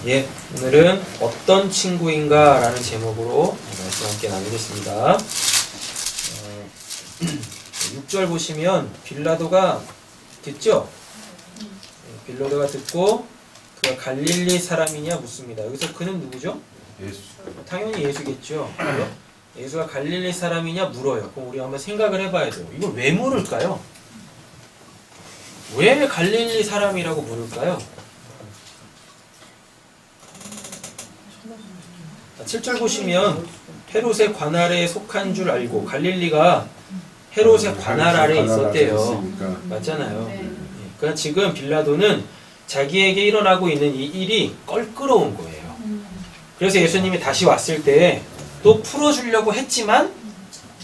예, 오늘은 어떤 친구인가 라는 제목으로 말씀 함께 나누겠습니다. 6절 보시면 빌라도가 듣죠? 빌라도가 듣고 그가 갈릴리 사람이냐 묻습니다. 여기서 그는 누구죠? 예수. 당연히 예수겠죠. 그죠? 예수가 갈릴리 사람이냐 물어요. 그럼 우리 한번 생각을 해봐야 돼요. 이걸 왜 물을까요? 왜 갈릴리 사람이라고 물을까요? 7절 보시면 헤롯의 관할에 속한 줄 알고 갈릴리가 헤롯의 관할 아래 있었대요. 맞잖아요. 그러니까 지금 빌라도는 자기에게 일어나고 있는 이 일이 껄끄러운 거예요. 그래서 예수님이 다시 왔을 때 또 풀어주려고 했지만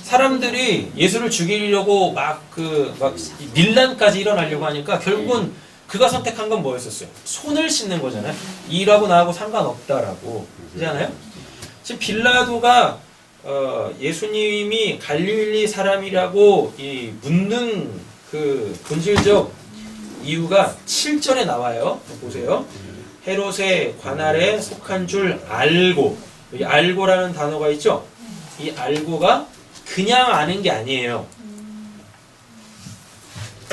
사람들이 예수를 죽이려고 막 밀란까지 일어나려고 하니까 결국은 그가 선택한 건 뭐였었어요? 손을 씻는 거잖아요. 일하고 나하고 상관없다라고 그러잖아요. 지금 빌라도가 예수님이 갈릴리 사람이라고 묻는 그 본질적 이유가 7절에 나와요. 보세요. 헤롯의 관할에 속한 줄 알고, 이 알고라는 단어가 있죠. 이 알고가 그냥 아는 게 아니에요.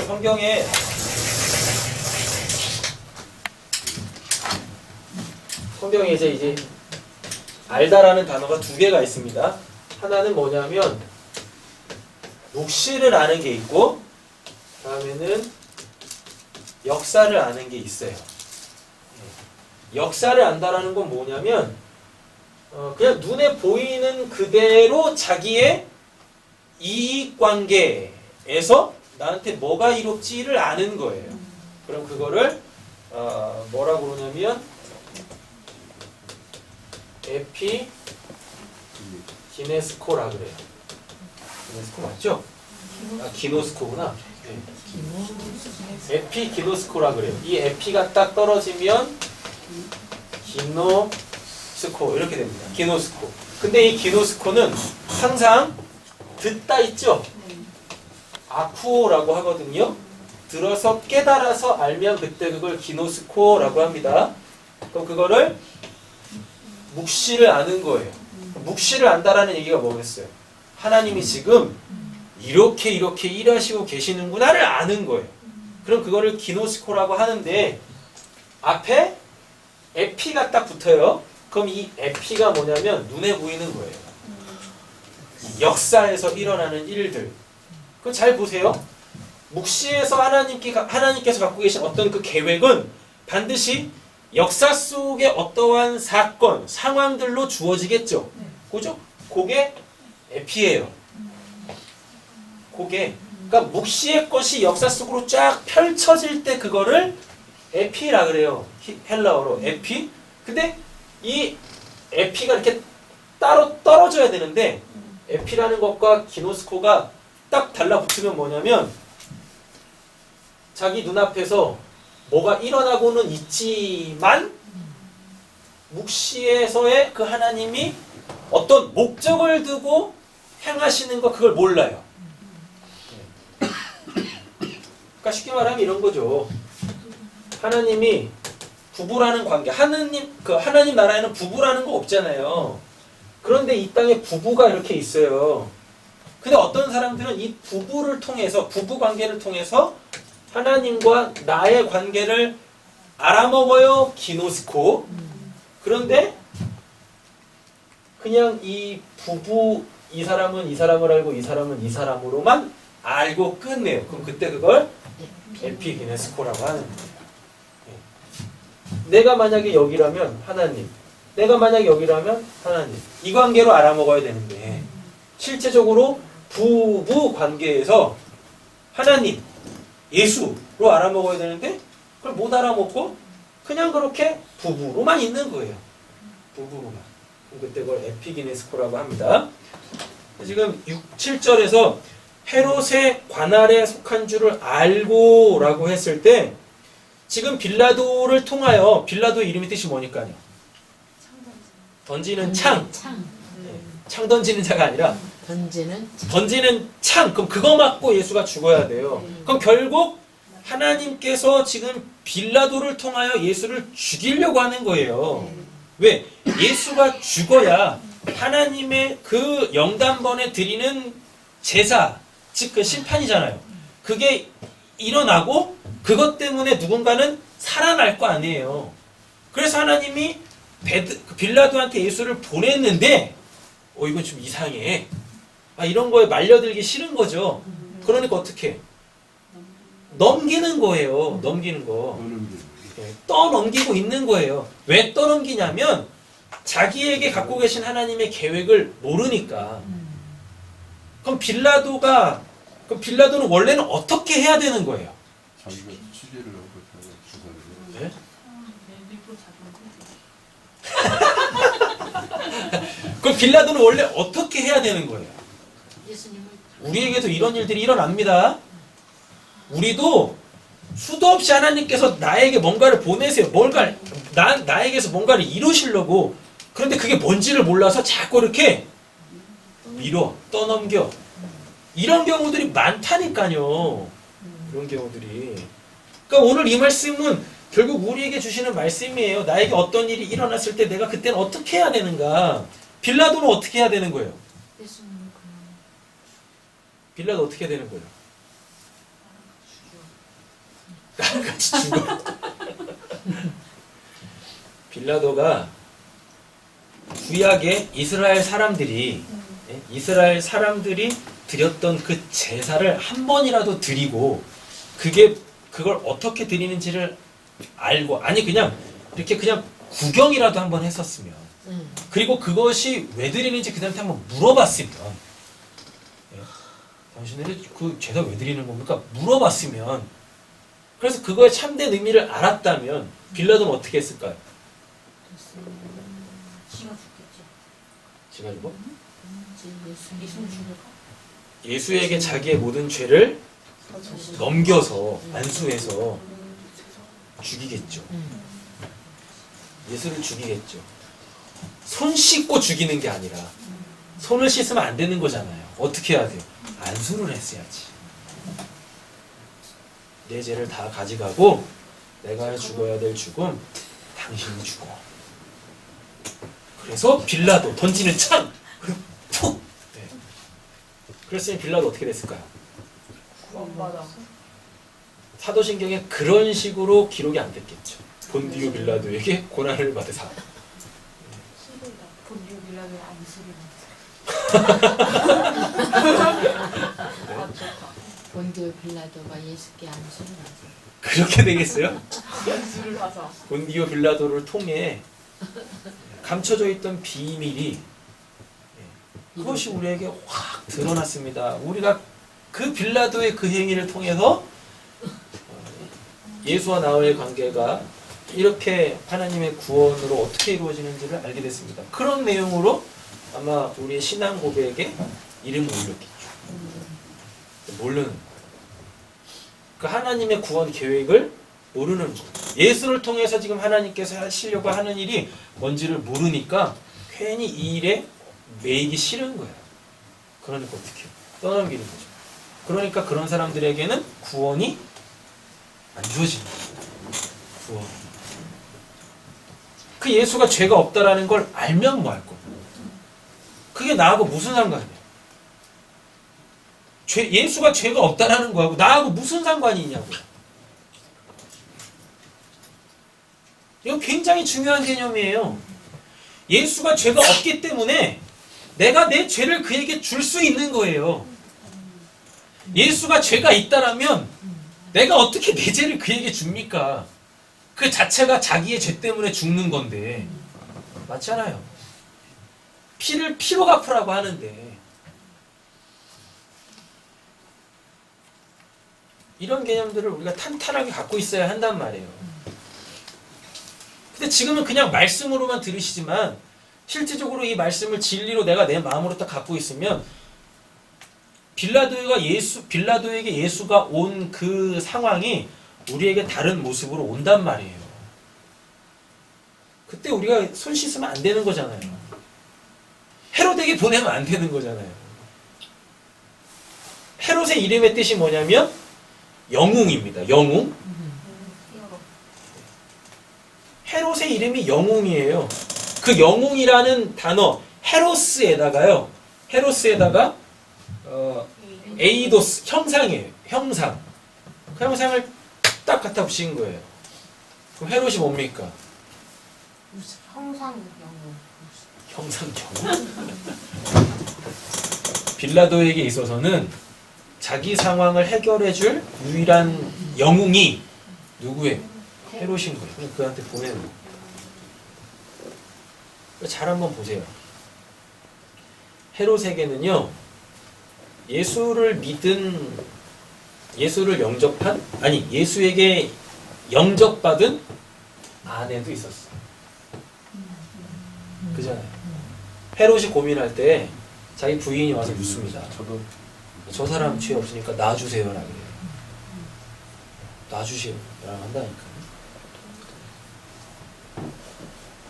성경에 이제 알다라는 단어가 두 개가 있습니다. 하나는 뭐냐면 묵시를 아는 게 있고 다음에는 역사를 아는 게 있어요. 역사를 안다라는 건 뭐냐면 그냥 눈에 보이는 그대로 자기의 이익관계에서 나한테 뭐가 이롭지를 아는 거예요. 그럼 그거를 뭐라고 그러냐면 에피기네스코라 그래요. 기네스코 맞죠? 기노스코구나. 에피기노스코라 그래요. 이 에피가 딱 떨어지면 기노스코 이렇게 됩니다. 기노스코. 근데 이 기노스코는 항상 듣다 있죠? 아쿠오라고 하거든요. 들어서 깨달아서 알면 그때 그걸 기노스코라고 합니다. 그럼 그거를 묵시를 아는 거예요. 묵시를 안다라는 얘기가 뭐겠어요? 하나님이 지금 이렇게 일하시고 계시는구나를 아는 거예요. 그럼 그거를 기노스코라고 하는데 앞에 에피가 딱 붙어요. 그럼 이 에피가 뭐냐면 눈에 보이는 거예요. 역사에서 일어나는 일들. 그럼 잘 보세요. 묵시에서 하나님께서 갖고 계신 어떤 그 계획은 반드시 역사 속의 어떠한 사건, 상황들로 주어지겠죠. 그죠? 그게 에피예요. 그러니까 묵시의 것이 역사 속으로 쫙 펼쳐질 때 그거를 에피라 그래요. 헬라어로 에피. 근데 이 에피가 이렇게 따로 떨어져야 되는데 에피라는 것과 기노스코가 딱 달라붙으면 뭐냐면 자기 눈앞에서 뭐가 일어나고는 있지만 묵시에서의 그 하나님이 어떤 목적을 두고 행하시는 거 그걸 몰라요. 그러니까 쉽게 말하면 이런 거죠. 하나님이 부부라는 관계, 하나님 나라에는 부부라는 거 없잖아요. 그런데 이 땅에 부부가 이렇게 있어요. 근데 어떤 사람들은 이 부부 관계를 통해서 하나님과 나의 관계를 알아먹어요. 기노스코. 그런데 그냥 이 사람은 이 사람을 알고 이 사람은 이 사람으로만 알고 끝내요. 그럼 그때 그걸 에피기네스코라고 하는 거예요. 내가 만약에 여기라면 하나님, 내가 만약에 여기라면 하나님. 이 관계로 알아먹어야 되는데 실제적으로 부부 관계에서 하나님, 예수로 알아먹어야 되는데 그걸 못 알아먹고 그냥 그렇게 부부로만 있는 거예요. 부부로만. 그때 그걸 에피기네스코라고 합니다. 지금 7절에서 헤롯의 관할에 속한 줄을 알고 라고 했을 때 지금 빌라도를 통하여 빌라도 이름의 뜻이 뭐니까요? 던지는 창. 창 던지는 자가 아니라 던지는 창. 그럼 그거 맞고 예수가 죽어야 돼요. 그럼 결국 하나님께서 지금 빌라도를 통하여 예수를 죽이려고 하는 거예요. 왜? 예수가 죽어야 하나님의 그 영단번에 드리는 제사, 즉 그 심판이잖아요. 그게 일어나고 그것 때문에 누군가는 살아날 거 아니에요. 그래서 하나님이 빌라도한테 예수를 보냈는데 이건 좀 이상해. 이런 거에 말려들기 싫은 거죠. 그러니까 어떻게? 넘기는 거예요. 넘기는 거. 떠넘기고 있는 거예요. 왜 떠넘기냐면 자기에게 갖고 계신 하나님의 계획을 모르니까. 그럼 빌라도는 원래는 어떻게 해야 되는 거예요? 자기가 취재를 하고 주사를. 네? 그럼 빌라도는 원래 어떻게 해야 되는 거예요? 우리에게도 이런 일들이 일어납니다. 우리도 수도 없이 하나님께서 나에게 뭔가를 보내세요. 나에게서 뭔가를 이루시려고. 그런데 그게 뭔지를 몰라서 자꾸 이렇게 밀어, 떠넘겨. 이런 경우들이 많다니까요. 이런 경우들이. 그러니까 오늘 이 말씀은 결국 우리에게 주시는 말씀이에요. 나에게 어떤 일이 일어났을 때 내가 그때는 어떻게 해야 되는가. 빌라도는 어떻게 해야 되는 거예요? 빌라도 어떻게 해야 되는 거예요? 같이 죽어. 빌라도가 구약의 이스라엘 사람들이 드렸던 그 제사를 한 번이라도 드리고 그걸 어떻게 드리는지를 알고 그냥 이렇게 그냥 구경이라도 한번 했었으면 그리고 그것이 왜 드리는지 그들한테 한번 물어봤으면 당신들이 그 제사 왜 드리는 겁니까? 물어봤으면 그래서 그거의 참된 의미를 알았다면 빌라도는 어떻게 했을까요? 지가 죽어? 예수에게 자기의 모든 죄를 넘겨서 안수해서 죽이겠죠. 예수를 죽이겠죠. 손 씻고 죽이는 게 아니라 손을 씻으면 안 되는 거잖아요. 어떻게 해야 돼요? 안수를 했어야지. 내 죄를 다 가져가고 내가 죽어야 될 죽음 당신이 죽어. 그래서 빌라도 던지는 창! 푹! 네. 그랬으니 빌라도 어떻게 됐을까요? 사도신경에 그런 식으로 기록이 안 됐겠죠. 본디오 빌라도에게 고난을 받으사. 본디오 빌라도의 안수를 본디오 빌라도가 예수께 안수를 하죠. 그렇게 되겠어요? 안수를 하자. 본디오 빌라도를 통해 감춰져 있던 비밀이 그것이 우리에게 확 드러났습니다. 우리가 그 빌라도의 그 행위를 통해서 예수와 나와의 관계가 이렇게 하나님의 구원으로 어떻게 이루어지는지를 알게 됐습니다. 그런 내용으로 아마 우리의 신앙 고백에 이름을 올렸겠죠. 모르는 그 하나님의 구원 계획을 모르는 거. 예수를 통해서 지금 하나님께서 하시려고 하는 일이 뭔지를 모르니까 괜히 이 일에 매이기 싫은 거예요. 그러니까 어떻게 해요? 떠넘기는 거죠. 그러니까 그런 사람들에게는 구원이 안 주어지는 거예요. 구원. 그 예수가 죄가 없다라는 걸 알면 뭐 할 거예요? 그게 나하고 무슨 상관이에요? 예수가 죄가 없다라는 거하고 나하고 무슨 상관이 있냐고요. 이건 굉장히 중요한 개념이에요. 예수가 죄가 없기 때문에 내가 내 죄를 그에게 줄 수 있는 거예요. 예수가 죄가 있다라면 내가 어떻게 내 죄를 그에게 줍니까? 그 자체가 자기의 죄 때문에 죽는 건데. 맞잖아요. 피를 피로 갚으라고 하는데 이런 개념들을 우리가 탄탄하게 갖고 있어야 한단 말이에요. 근데 지금은 그냥 말씀으로만 들으시지만 실질적으로 이 말씀을 진리로 내가 내 마음으로 딱 갖고 있으면 빌라도에게 예수가 온 그 상황이 우리에게 다른 모습으로 온단 말이에요. 그때 우리가 손 씻으면 안 되는 거잖아요. 헤롯에게 보내면 안 되는 거잖아요. 헤롯의 이름의 뜻이 뭐냐면 영웅입니다. 영웅. 헤롯의 이름이 영웅이에요. 그 영웅이라는 단어 헤로스에다가요. 헤로스에다가 에이도스 형상이에요. 형상. 그 형상을 딱 갖다 붙인 거예요. 그럼 헤롯이 뭡니까? 형상 영웅. 형상 영웅. 빌라도에게 있어서는 자기 상황을 해결해줄 유일한 영웅이 누구예요? 헤롯인 거예요. 그냥 그한테 보내는 거예요. 잘 한번 보세요. 헤롯에게는요, 예수를 믿은, 예수를 영접한, 아니, 예수에게 영접받은 아내도 있었어. 그잖아요. 헤롯이 고민할 때 자기 부인이 와서 묻습니다. 저도 저 사람 죄 없으니까 놔주세요라 그래요. 놔주세요라고 한다니까.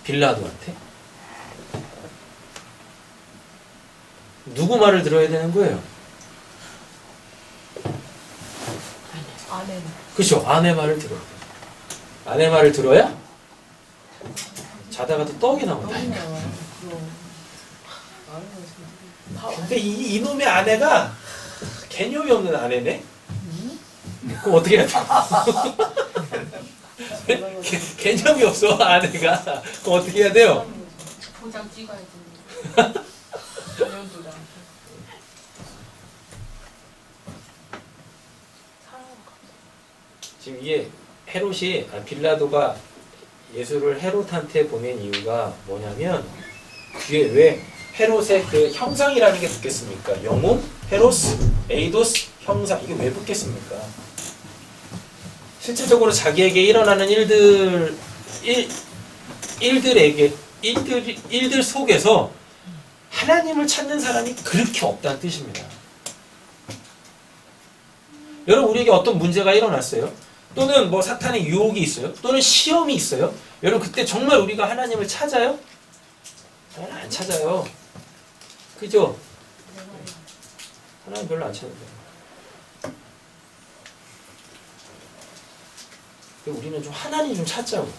빌라도한테 누구 말을 들어야 되는 거예요? 아내. 그렇죠. 아내 말을 들어야 돼요. 아내 말을 들어야 자다가도 떡이 나온다니까. 근데 이놈의 아내가 개념이 없는 아내네? 그럼 어떻게 해야 돼? 개념이 없어 아내가. 그럼 어떻게 해야 돼요? 도장 찍어야지. 지금 이게 헤롯이 빌라도가 예수를 헤롯한테 보낸 이유가 뭐냐면 그게 왜 헤롯의 그 형상이라는 게 붙겠습니까? 영웅, 헤로스, 에이도스, 형상 이게 왜 붙겠습니까? 실질적으로 자기에게 일어나는 일들 속에서 하나님을 찾는 사람이 그렇게 없다는 뜻입니다. 여러분 우리에게 어떤 문제가 일어났어요? 또는 뭐 사탄의 유혹이 있어요? 또는 시험이 있어요? 여러분 그때 정말 우리가 하나님을 찾아요? 안 찾아요. 그죠? 하나님 별로 안 찾는데. 우리는 좀 하나님 좀 찾자고.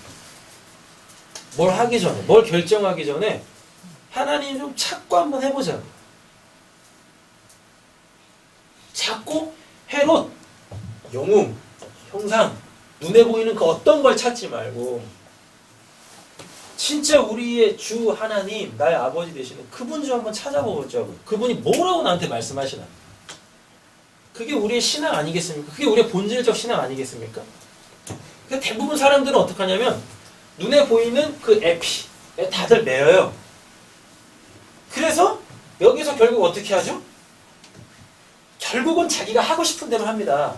뭘 하기 전에, 뭘 결정하기 전에 하나님 좀 찾고 한번 해보자고. 찾고 헤롯, 영웅, 형상, 눈에 보이는 그 어떤 걸 찾지 말고 진짜 우리의 주 하나님, 나의 아버지 되시는 그분 좀 한번 찾아보자고. 그분이 뭐라고 나한테 말씀하시나. 그게 우리의 신앙 아니겠습니까? 그게 우리의 본질적 신앙 아니겠습니까? 대부분 사람들은 어떻게 하냐면 눈에 보이는 그 에피에 다들 매여요. 그래서 여기서 결국 어떻게 하죠? 결국은 자기가 하고 싶은 대로 합니다.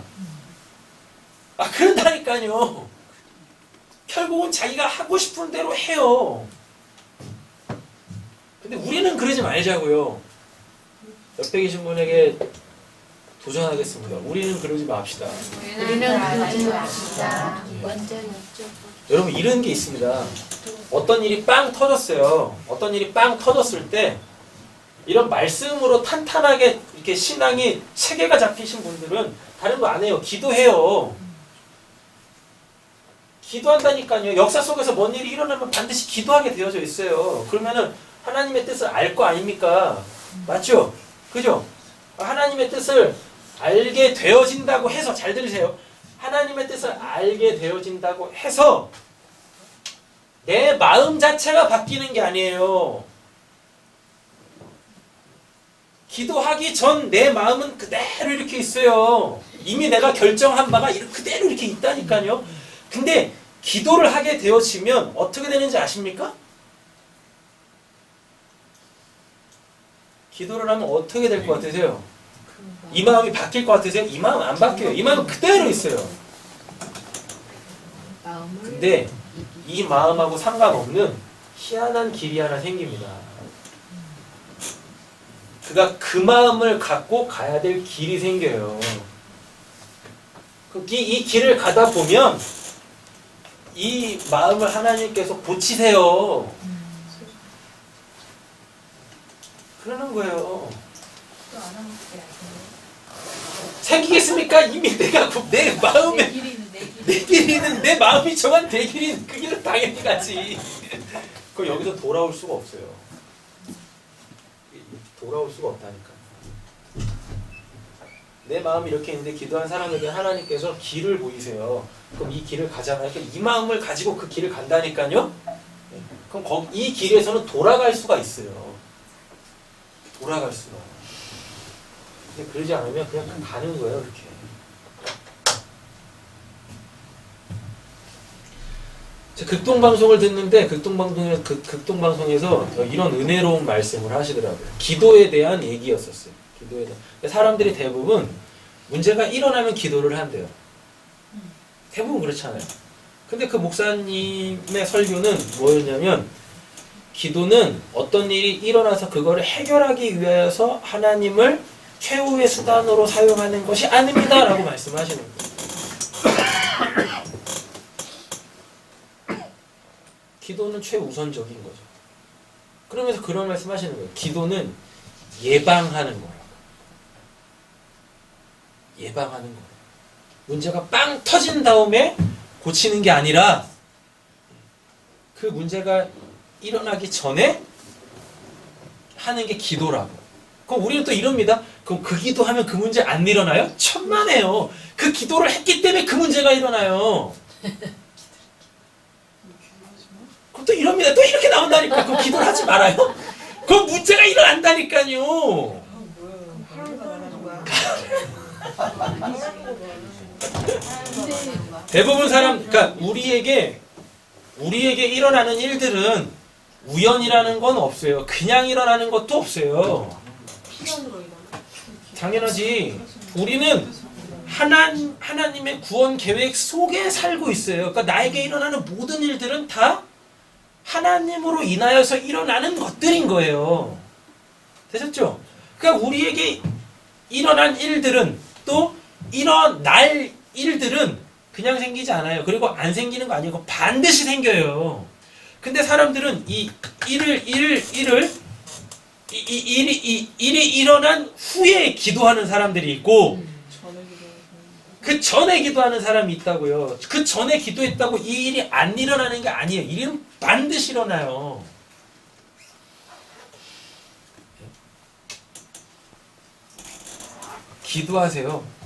그런다니까요. 결국은 자기가 하고 싶은 대로 해요. 근데 우리는 그러지 말자고요. 옆에 계신 분에게 도전하겠습니다. 우리는 그러지 맙시다. 우리는 그러지 맙시다. 완전히 여러분 이런 게 있습니다. 어떤 일이 빵 터졌어요. 어떤 일이 빵 터졌을 때 이런 말씀으로 탄탄하게 이렇게 신앙이 체계가 잡히신 분들은 다른 거 안 해요. 기도해요. 기도한다니까요. 역사 속에서 뭔 일이 일어나면 반드시 기도하게 되어져 있어요. 그러면은 하나님의 뜻을 알 거 아닙니까? 맞죠? 그죠? 하나님의 뜻을 알게 되어진다고 해서 잘 들으세요. 하나님의 뜻을 알게 되어진다고 해서 내 마음 자체가 바뀌는 게 아니에요. 기도하기 전 내 마음은 그대로 이렇게 있어요. 이미 내가 결정한 바가 그대로 이렇게 있다니까요. 근데 기도를 하게 되어지면 어떻게 되는지 아십니까? 기도를 하면 어떻게 될 것 같으세요? 이 마음이 바뀔 것 같으세요? 이 마음 안 바뀌어요. 이 마음은 그대로 있어요. 근데 이 마음하고 상관없는 희한한 길이 하나 생깁니다. 그가 그 마음을 갖고 가야 될 길이 생겨요. 이 길을 가다 보면 이 마음을 하나님께서 고치세요. 그러는 거예요. 생기겠습니까? 이미 내 마음에 내 길이는 내 마음이 정한 내 길인 그 길은 당연히 가지. 그럼 여기서 돌아올 수가 없어요. 돌아올 수가 없다니까. 내 마음이 이렇게 있는데 기도한 사람에게 하나님께서 길을 보이세요. 그럼 이 길을 가잖아요. 그럼 이 마음을 가지고 그 길을 간다니까요. 그럼 이 길에서는 돌아갈 수가 있어요. 돌아갈 수가. 근데 그러지 않으면 그냥 가는 거예요. 이렇게. 극동방송을 듣는데 극동방송에서 이런 은혜로운 말씀을 하시더라고요. 기도에 대한 얘기였었어요. 기도에 대한. 사람들이 대부분 문제가 일어나면 기도를 한대요. 대부분 그렇잖아요. 근데 그 목사님의 설교는 뭐였냐면 기도는 어떤 일이 일어나서 그거를 해결하기 위해서 하나님을 최후의 수단으로 사용하는 것이 아닙니다 라고 말씀하시는 거예요. 기도는 최우선적인 거죠. 그러면서 그런 말씀 하시는 거예요. 기도는 예방하는 거라고. 예방하는 거예요. 문제가 빵 터진 다음에 고치는 게 아니라 그 문제가 일어나기 전에 하는 게 기도라고. 그럼 우리는 또 이럽니다. 그럼 그 기도하면 그 문제 안 일어나요? 천만에요. 그 기도를 했기 때문에 그 문제가 일어나요. 그럼 또 이럽니다. 또 이렇게 나온다니까. 그럼 기도를 하지 말아요? 그럼 문제가 일어난다니까요. 대부분 사람, 그러니까 우리에게 일어나는 일들은 우연이라는 건 없어요. 그냥 일어나는 것도 없어요. 당연하지. 우리는 하나님의 구원 계획 속에 살고 있어요. 그러니까 나에게 일어나는 모든 일들은 다 하나님으로 인하여서 일어나는 것들인 거예요. 되셨죠? 그러니까 우리에게 일어난 일들은 또 일어날 일들은 그냥 생기지 않아요. 그리고 안 생기는 거 아니고 반드시 생겨요. 근데 사람들은 이 일이 일어난 후에 기도하는 사람들이 있고 그 전에 기도하는 사람이 있다고요. 그 전에 기도했다고 이 일이 안 일어나는 게 아니에요. 이 일은 반드시 일어나요. 기도하세요.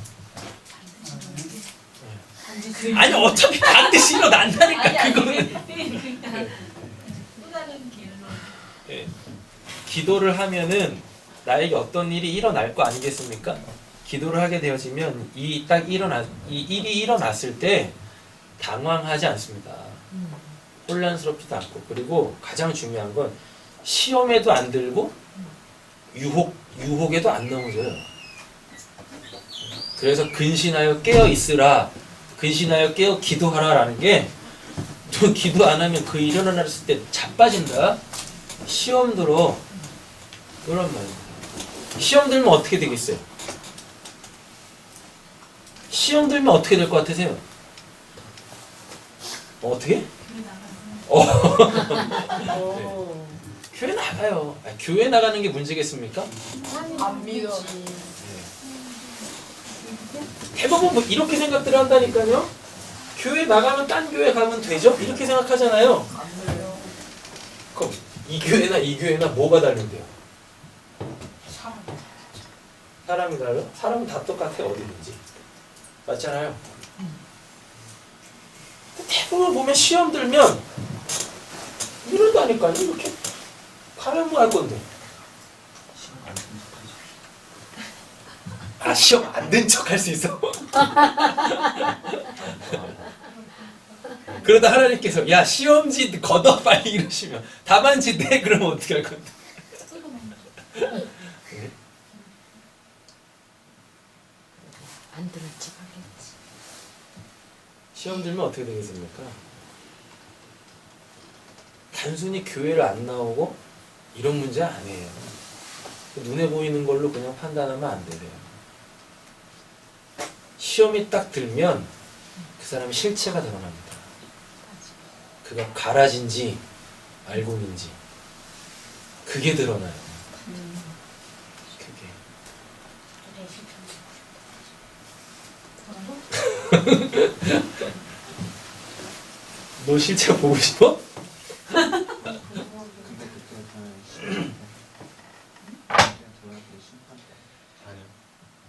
아니 어차피 반드시 일어난다니까. 그거는 기도를 하면은 나에게 어떤 일이 일어날 거 아니겠습니까? 기도를 하게 되어지면 이 일이 일어났을 때 당황하지 않습니다. 혼란스럽지도 않고, 그리고 가장 중요한 건 시험에도 안 들고 유혹에도 안 넘어져요. 그래서 근신하여 깨어 있으라, 근신하여 깨어 기도하라라는 게, 또 기도 안 하면 그 일어났을 때 자빠진다. 시험 들어. 그런 말이에요. 시험 들면 어떻게 되겠어요? 시험 들면 어떻게 될 것 같으세요? 어떻게? 네. 교회 나가요. 교회 나가는 게 문제겠습니까? 안 믿어. 대부분 뭐 이렇게 생각들을 한다니까요. 교회 나가면 딴 교회 가면 되죠? 이렇게 생각하잖아요. 그럼 이 교회나 뭐가 다른데요? 사람이 달라요? 사람은 다 똑같아요. 어디든지. 맞잖아요. 대부분 보면 시험 들면 이런다니까요. 이렇게 가면 뭐 할 건데. 아, 시험 안 된 척 할 수 있어. 그러다 하나님께서 야 시험지 걷어 빨리 이러시면 답안지 내 그러면 어떻게 할 건데. 안 들을 척 하겠지. 시험 들면 어떻게 되겠습니까? 단순히 교회를 안 나오고 이런 문제 아니에요. 눈에 보이는 걸로 그냥 판단하면 안 돼요. 시험이 딱 들면 그 사람의 실체가 드러납니다. 그가 가라진지 알곡인지 그게 드러나요. 그게. 너 실제 보고 싶어?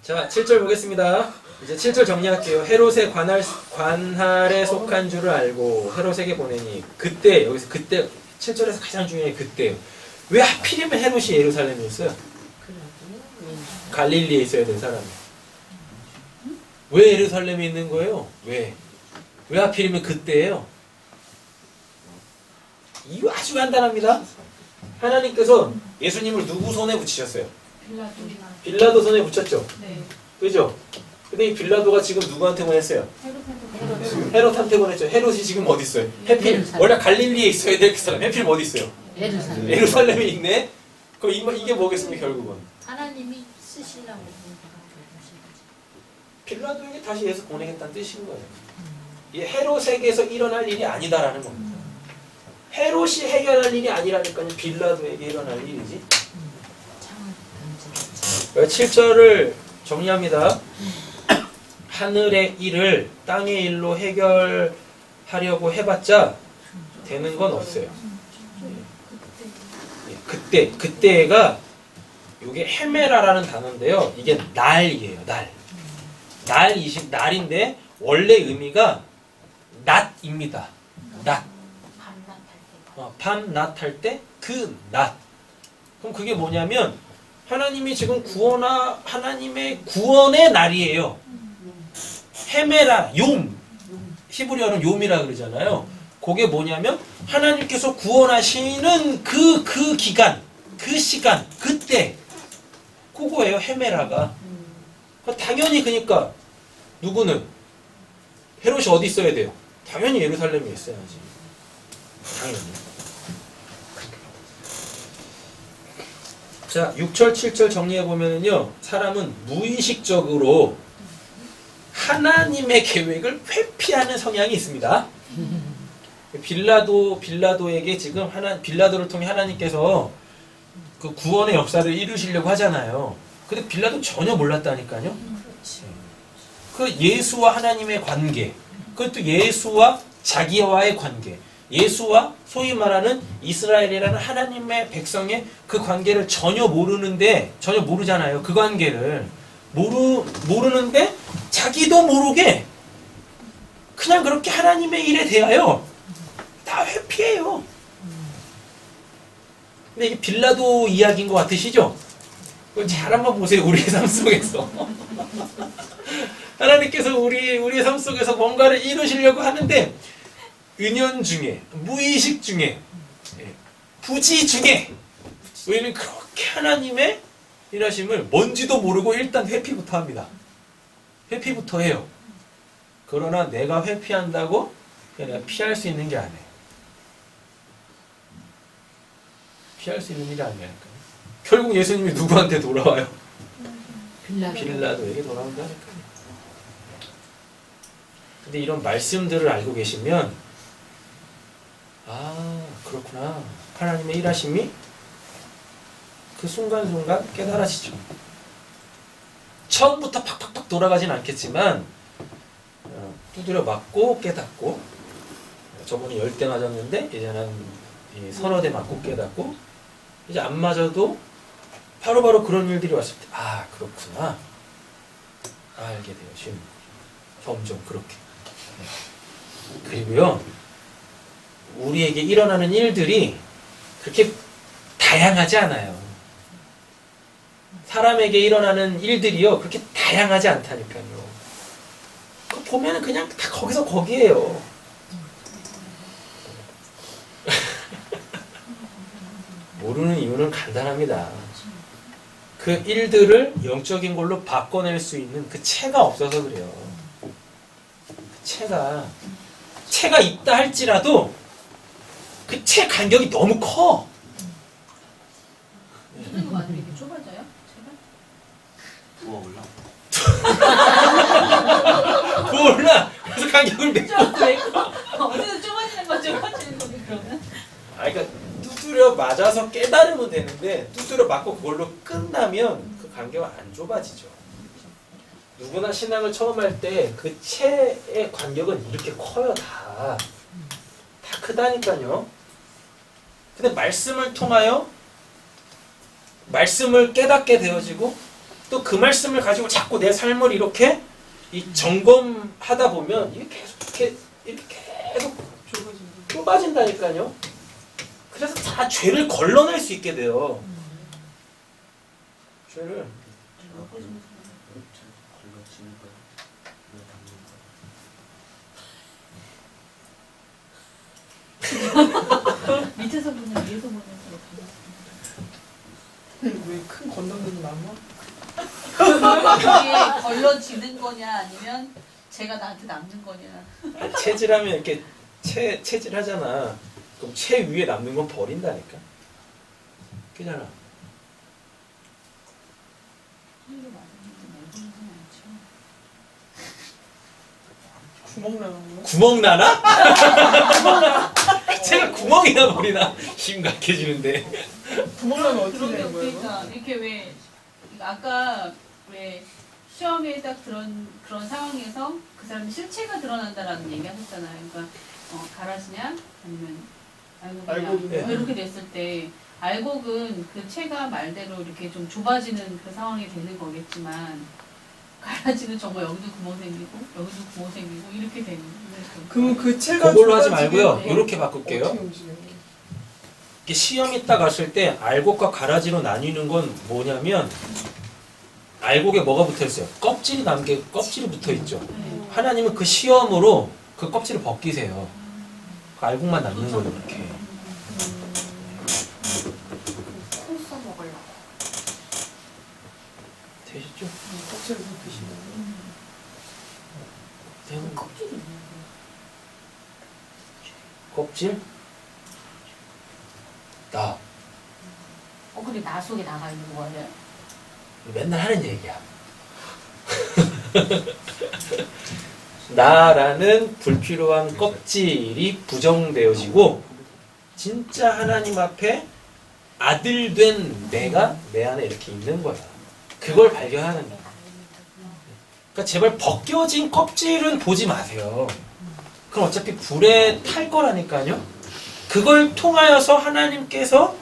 자, 7절 보겠습니다. 이제 7절 정리할게요. 헤롯의 관할에 속한 줄을 알고 헤롯에게 보내니 그때 여기서 그때 7절에서 가장 중요한 게 그때예요. 왜 하필이면 헤롯이 예루살렘에 있어요? 갈릴리에 있어야 된 사람이. 왜 예루살렘에 있는 거예요? 왜 하필이면 그때예요? 이거 아주 간단합니다. 하나님께서 예수님을 누구 손에 붙이셨어요? 빌라도 손에 붙였죠. 네. 그죠? 근데 이 빌라도가 지금 누구한테 보냈어요? 헤롯한테 보냈죠. 헤롯이 지금 어디 있어요? 해필 원래 갈릴리에 있어야 될 그 사람. 해필 어디 있어요? 예루살렘에 있네. 그럼 이게 뭐겠습니까 결국은? 하나님이 쓰시려고 빌라도에게 다시 예수 보내겠다는 뜻인 거예요. 이 헤롯에게서 일어날 일이 아니다라는 겁니다. 헤롯이 해결할 일이 아니라니까요. 빌라도에게 일어날 일이지. 7절을 정리합니다. 하늘의 일을 땅의 일로 해결하려고 해봤자 되는 건 없어요. 그때가 이게 헤메라라는 단어인데요. 이게 날이에요. 날인데 원래 의미가 낮입니다. 낮. 밤 낮 할 때 그 낮. 그럼 그게 뭐냐면 하나님이 지금 하나님의 구원의 날이에요. 헤메라, 욤. 히브리어는 욤이라 그러잖아요. 그게 뭐냐면 하나님께서 구원하시는 그 기간, 그 시간, 그때. 그거예요, 헤메라가. 당연히 그러니까 누구는 헤롯이 어디 있어야 돼요? 당연히 예루살렘에 있어야지. 당연히. 자, 6절, 7절 정리해보면요. 사람은 무의식적으로 하나님의 계획을 회피하는 성향이 있습니다. 빌라도에게 지금 빌라도를 통해 하나님께서 그 구원의 역사를 이루시려고 하잖아요. 근데 빌라도 전혀 몰랐다니까요. 그 예수와 하나님의 관계, 그것도 예수와 자기와의 관계, 예수와 소위 말하는 이스라엘이라는 하나님의 백성의 그 관계를 전혀 모르잖아요. 그 관계를 모르는데 자기도 모르게 그냥 그렇게 하나님의 일에 대하여 다 회피해요. 근데 이게 빌라도 이야기인 것 같으시죠? 그걸 잘 한번 보세요. 우리의 삶 속에서. 하나님께서 우리의 삶 속에서 뭔가를 이루시려고 하는데 은연중에, 무의식 중에, 부지 중에 우리는 그렇게 하나님의 일하심을 뭔지도 모르고 일단 회피부터 합니다. 회피부터 해요. 그러나 내가 회피한다고 내가 피할 수 있는 게 아니에요. 피할 수 있는 일이 아니라니까요. 결국 예수님이 누구한테 돌아와요? 빌라도에게 돌아온다니까요. 근데 이런 말씀들을 알고 계시면 그렇구나. 하나님의 일하심이 그 순간순간 깨달아지죠. 처음부터 팍팍팍 돌아가진 않겠지만 두드려 맞고 깨닫고, 저번에 10대 맞았는데 이제는 30대 맞고 깨닫고, 이제 안 맞아도 바로바로 그런 일들이 왔을 때 그렇구나. 알게 돼요. 지금 점점 그렇게. 그리고요, 우리에게 일어나는 일들이 그렇게 다양하지 않아요. 사람에게 일어나는 일들이요, 그렇게 다양하지 않다니까요. 그 보면은 그냥 다 거기서 거기에요. 모르는 이유는 간단합니다. 그 일들을 영적인 걸로 바꿔낼 수 있는 그 채가 없어서 그래요. 채가 있다 할지라도 그 채 간격이 너무 커. 무슨 거 같아요? 이렇게 좁아져요? 몰라. 그래서 간격을 내. 어디서 좁아지는 거 좁아지는 거니 그러면? 그러니까 두드려 맞아서 깨달으면 되는데 두드려 맞고 그걸로 끝나면 그 간격은 안 좁아지죠. 누구나 신앙을 처음 할 때 그 채의 간격은 이렇게 커요, 다. 다 크다니까요. 근데 말씀을 통하여 말씀을 깨닫게 되어지고 또 그 말씀을 가지고 자꾸 내 삶을 이렇게 이 점검하다 보면 이게 계속 이렇게 계속 좁아진다니까요. 그래서 다 죄를 걸러낼 수 있게 돼요. 죄를. 밑에서 보는 위에서 보는 왜 큰 건담들이 남아? 이게 걸러지는 거냐 아니면 제가 나한테 남는 거냐. 체질하면 이렇게 체질하잖아. 그럼 체 위에 남는 건 버린다니까. 그잖아. 구멍 나는 거? 구멍 나나? 체가 구멍이 나 버리나? 심각해지는데. 구멍 나면 어떻게 그러면 되는 거예요? 그러니까 이렇게 왜 아까 왜 시험에 딱 그런 상황에서 그 사람의 실체가 드러난다라는 얘기 하셨잖아요. 그러니까 가라지냐 아니면 알곡이냐. 알곡이냐 이렇게 됐을 때 알곡은 그 체가 말대로 이렇게 좀 좁아지는 그 상황이 되는 거겠지만 가라지는 정말 여기도 구멍 생기고 여기도 구멍 생기고 이렇게 되는 거예요. 그럼 그 체가 그걸로 하지 좁아지게 말고요. 네. 이렇게 바꿀게요. 어떻게 움직여요? 이게 시험이 딱 왔을 때 알곡과 가라지로 나뉘는 건 뭐냐면 알곡에 뭐가 붙어 있어요? 껍질이 껍질이 붙어 있죠. 네. 하나님은 그 시험으로 그 껍질을 벗기세요. 그 알곡만 남는 거예요, 이렇게. 콩 써먹으려고. 되셨죠? 껍질을 드시면 되는 거. 껍질이 있는 껍질? 나. 근데 나 속에 나가 있는 거예요. 맨날 하는 얘기야. 나라는 불필요한 껍질이 부정되어지고 진짜 하나님 앞에 아들 된 내가 내 안에 이렇게 있는 거야. 그걸 발견하는 거야. 그러니까 제발 벗겨진 껍질은 보지 마세요. 그럼 어차피 불에 탈 거라니까요. 그걸 통하여서 하나님께서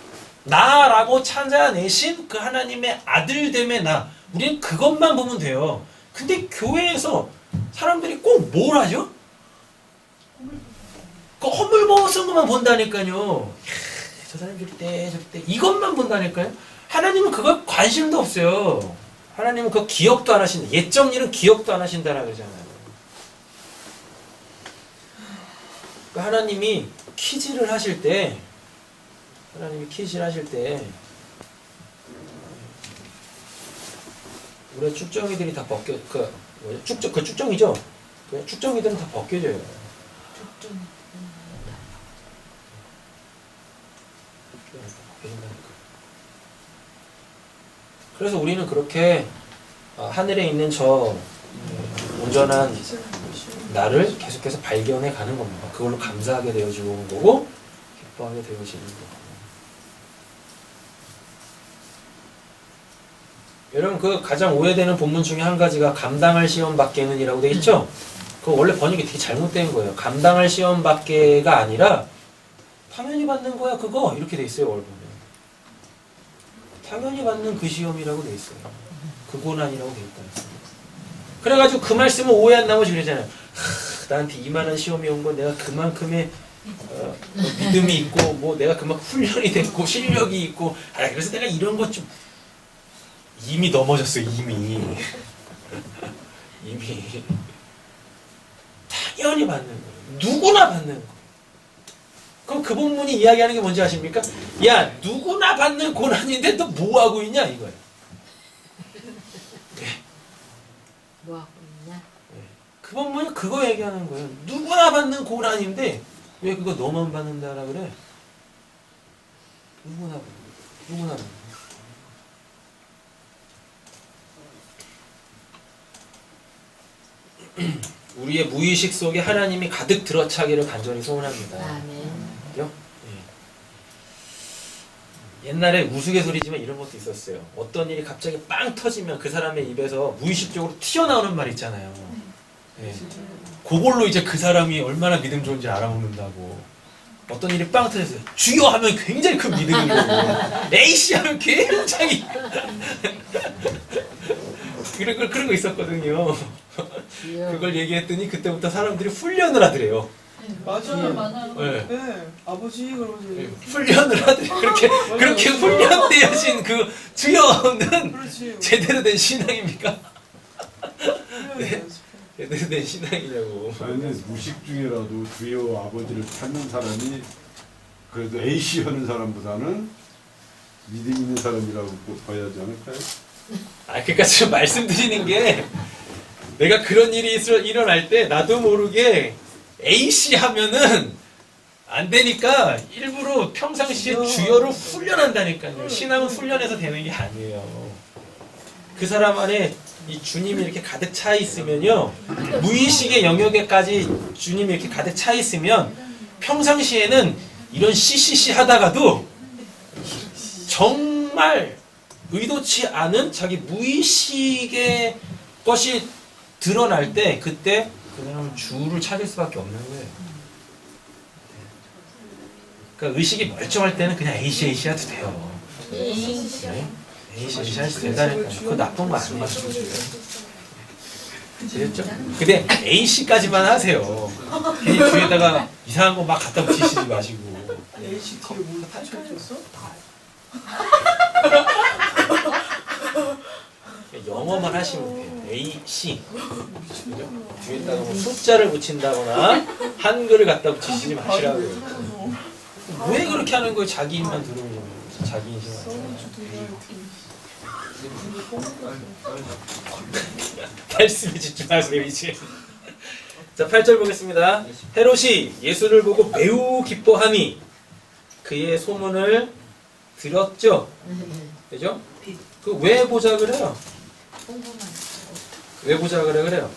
나라고 찾아내신 그 하나님의 아들됨의 나, 우리는 그것만 보면 돼요. 근데 교회에서 사람들이 꼭 뭘 하죠? 그 허물벗은 것만 본다니까요. 저 사람 저때 이것만 본다니까요. 하나님은 그거 관심도 없어요. 하나님은 그거 기억도 안 하신다. 옛적 일은 기억도 안 하신다라고 그러잖아요. 그러니까 하나님이 퀴즈를 하실 때 우리 쭉정이들이 다 벗겨 그 쭉정이죠. 그 쭉정이들은 다 벗겨져요. 그래서 우리는 그렇게 하늘에 있는 저 온전한 나를 계속해서 발견해 가는 겁니다. 그걸로 감사하게 되어지는 거고 기뻐하게 되어지는 거고. 여러분 그 가장 오해되는 본문 중에 한 가지가 감당할 시험 밖에는이라고 돼 있죠? 그거 원래 번역이 되게 잘못된 거예요. 감당할 시험 밖에가 아니라 당연히 받는 거야 그거 이렇게 돼 있어요. 원래 보면 당연히 받는 그 시험이라고 돼 있어요. 그 고난이라고 돼 있다. 그래가지고 그 말씀을 오해 안 나머지 그러잖아요. 나한테 이만한 시험이 온 건 내가 그만큼의 믿음이 있고 뭐 내가 그만큼 훈련이 됐고 실력이 있고 그래서 내가 이런 것 좀 이미 넘어졌어 이미 당연히 받는 거예요. 누구나 받는 거예요. 그럼 그 본문이 이야기하는 게 뭔지 아십니까? 야 누구나 받는 고난인데 너 뭐하고 있냐 이거예요. 뭐하고 있냐? 그 본문이 그거 얘기하는 거예요. 누구나 받는 고난인데 왜 그거 너만 받는다라 그래? 누구나 받는 우리의 무의식 속에 하나님이 가득 들어차기를 간절히 소원합니다. 아멘. 그죠? 예. 옛날에 우스갯소리지만 이런 것도 있었어요. 어떤 일이 갑자기 빵 터지면 그 사람의 입에서 무의식적으로 튀어나오는 말 있잖아요. 예. 그걸로 이제 그 사람이 얼마나 믿음 좋은지 알아먹는다고. 어떤 일이 빵 터졌어요. 주여 하면 굉장히 큰 믿음인 거고 에이씨 하면 굉장히 그런 거 있었거든요. 그걸 얘기했더니 그때부터 사람들이 훈련을 하더래요. 맞아요. 맞아요. 네. 네. 아버지 그러면서 훈련을 하더래요. 그렇게 훈련되어진 그 주여는 그렇지. 제대로 된 신앙입니까? 훈련이 연습해. 제대로 된 신앙이냐고. 아니 무식 중에라도 주여 아버지를 찾는 사람이 그래도 A씨 하는 사람보다는 믿음 있는 사람이라고 봐야 하지 않을까요? 그러니까 지금 말씀드리는 게 내가 그런 일이 일어날 때 나도 모르게 A씨 하면은 안 되니까 일부러 평상시에 주여를 훈련한다니까요. 신앙은 훈련해서 되는 게 아니에요. 그 사람 안에 이 주님이 이렇게 가득 차 있으면요, 무의식의 영역에까지 주님이 이렇게 가득 차 있으면 평상시에는 이런 씨씨씨 하다가도 정말 의도치 않은 자기 무의식의 것이 드러날 때 그때 그 사람은 주를 찾을 수밖에 없는 거예요. 그러니까 의식이 멀쩡할 때는 그냥 에이씨 해도 돼요. 네? 에이씨 해도 된다니까. 그거 나쁜 거 아니에요. 그렇죠? 근데 A씨까지만 하세요. 괜히 주위에다가 이상한 거 막 갖다 붙이시지 마시고. HT를 뭘 붙여줬어? 영어만 하시면 돼요. AC. 그죠? 뒤에다가 뭐 숫자를 붙인다거나 한글을 갖다 붙이시지 마시라고요. 왜 그렇게 하는 거예요? 자기 입만 들으면 자기 인생을. 말씀에 집중하세요 이제. 자, 8절 보겠습니다. 헤롯이 예수를 보고 매우 기뻐하니 그의 소문을 들었죠. 그죠? 그 왜 보자 그래요? 왜 보자 그래요?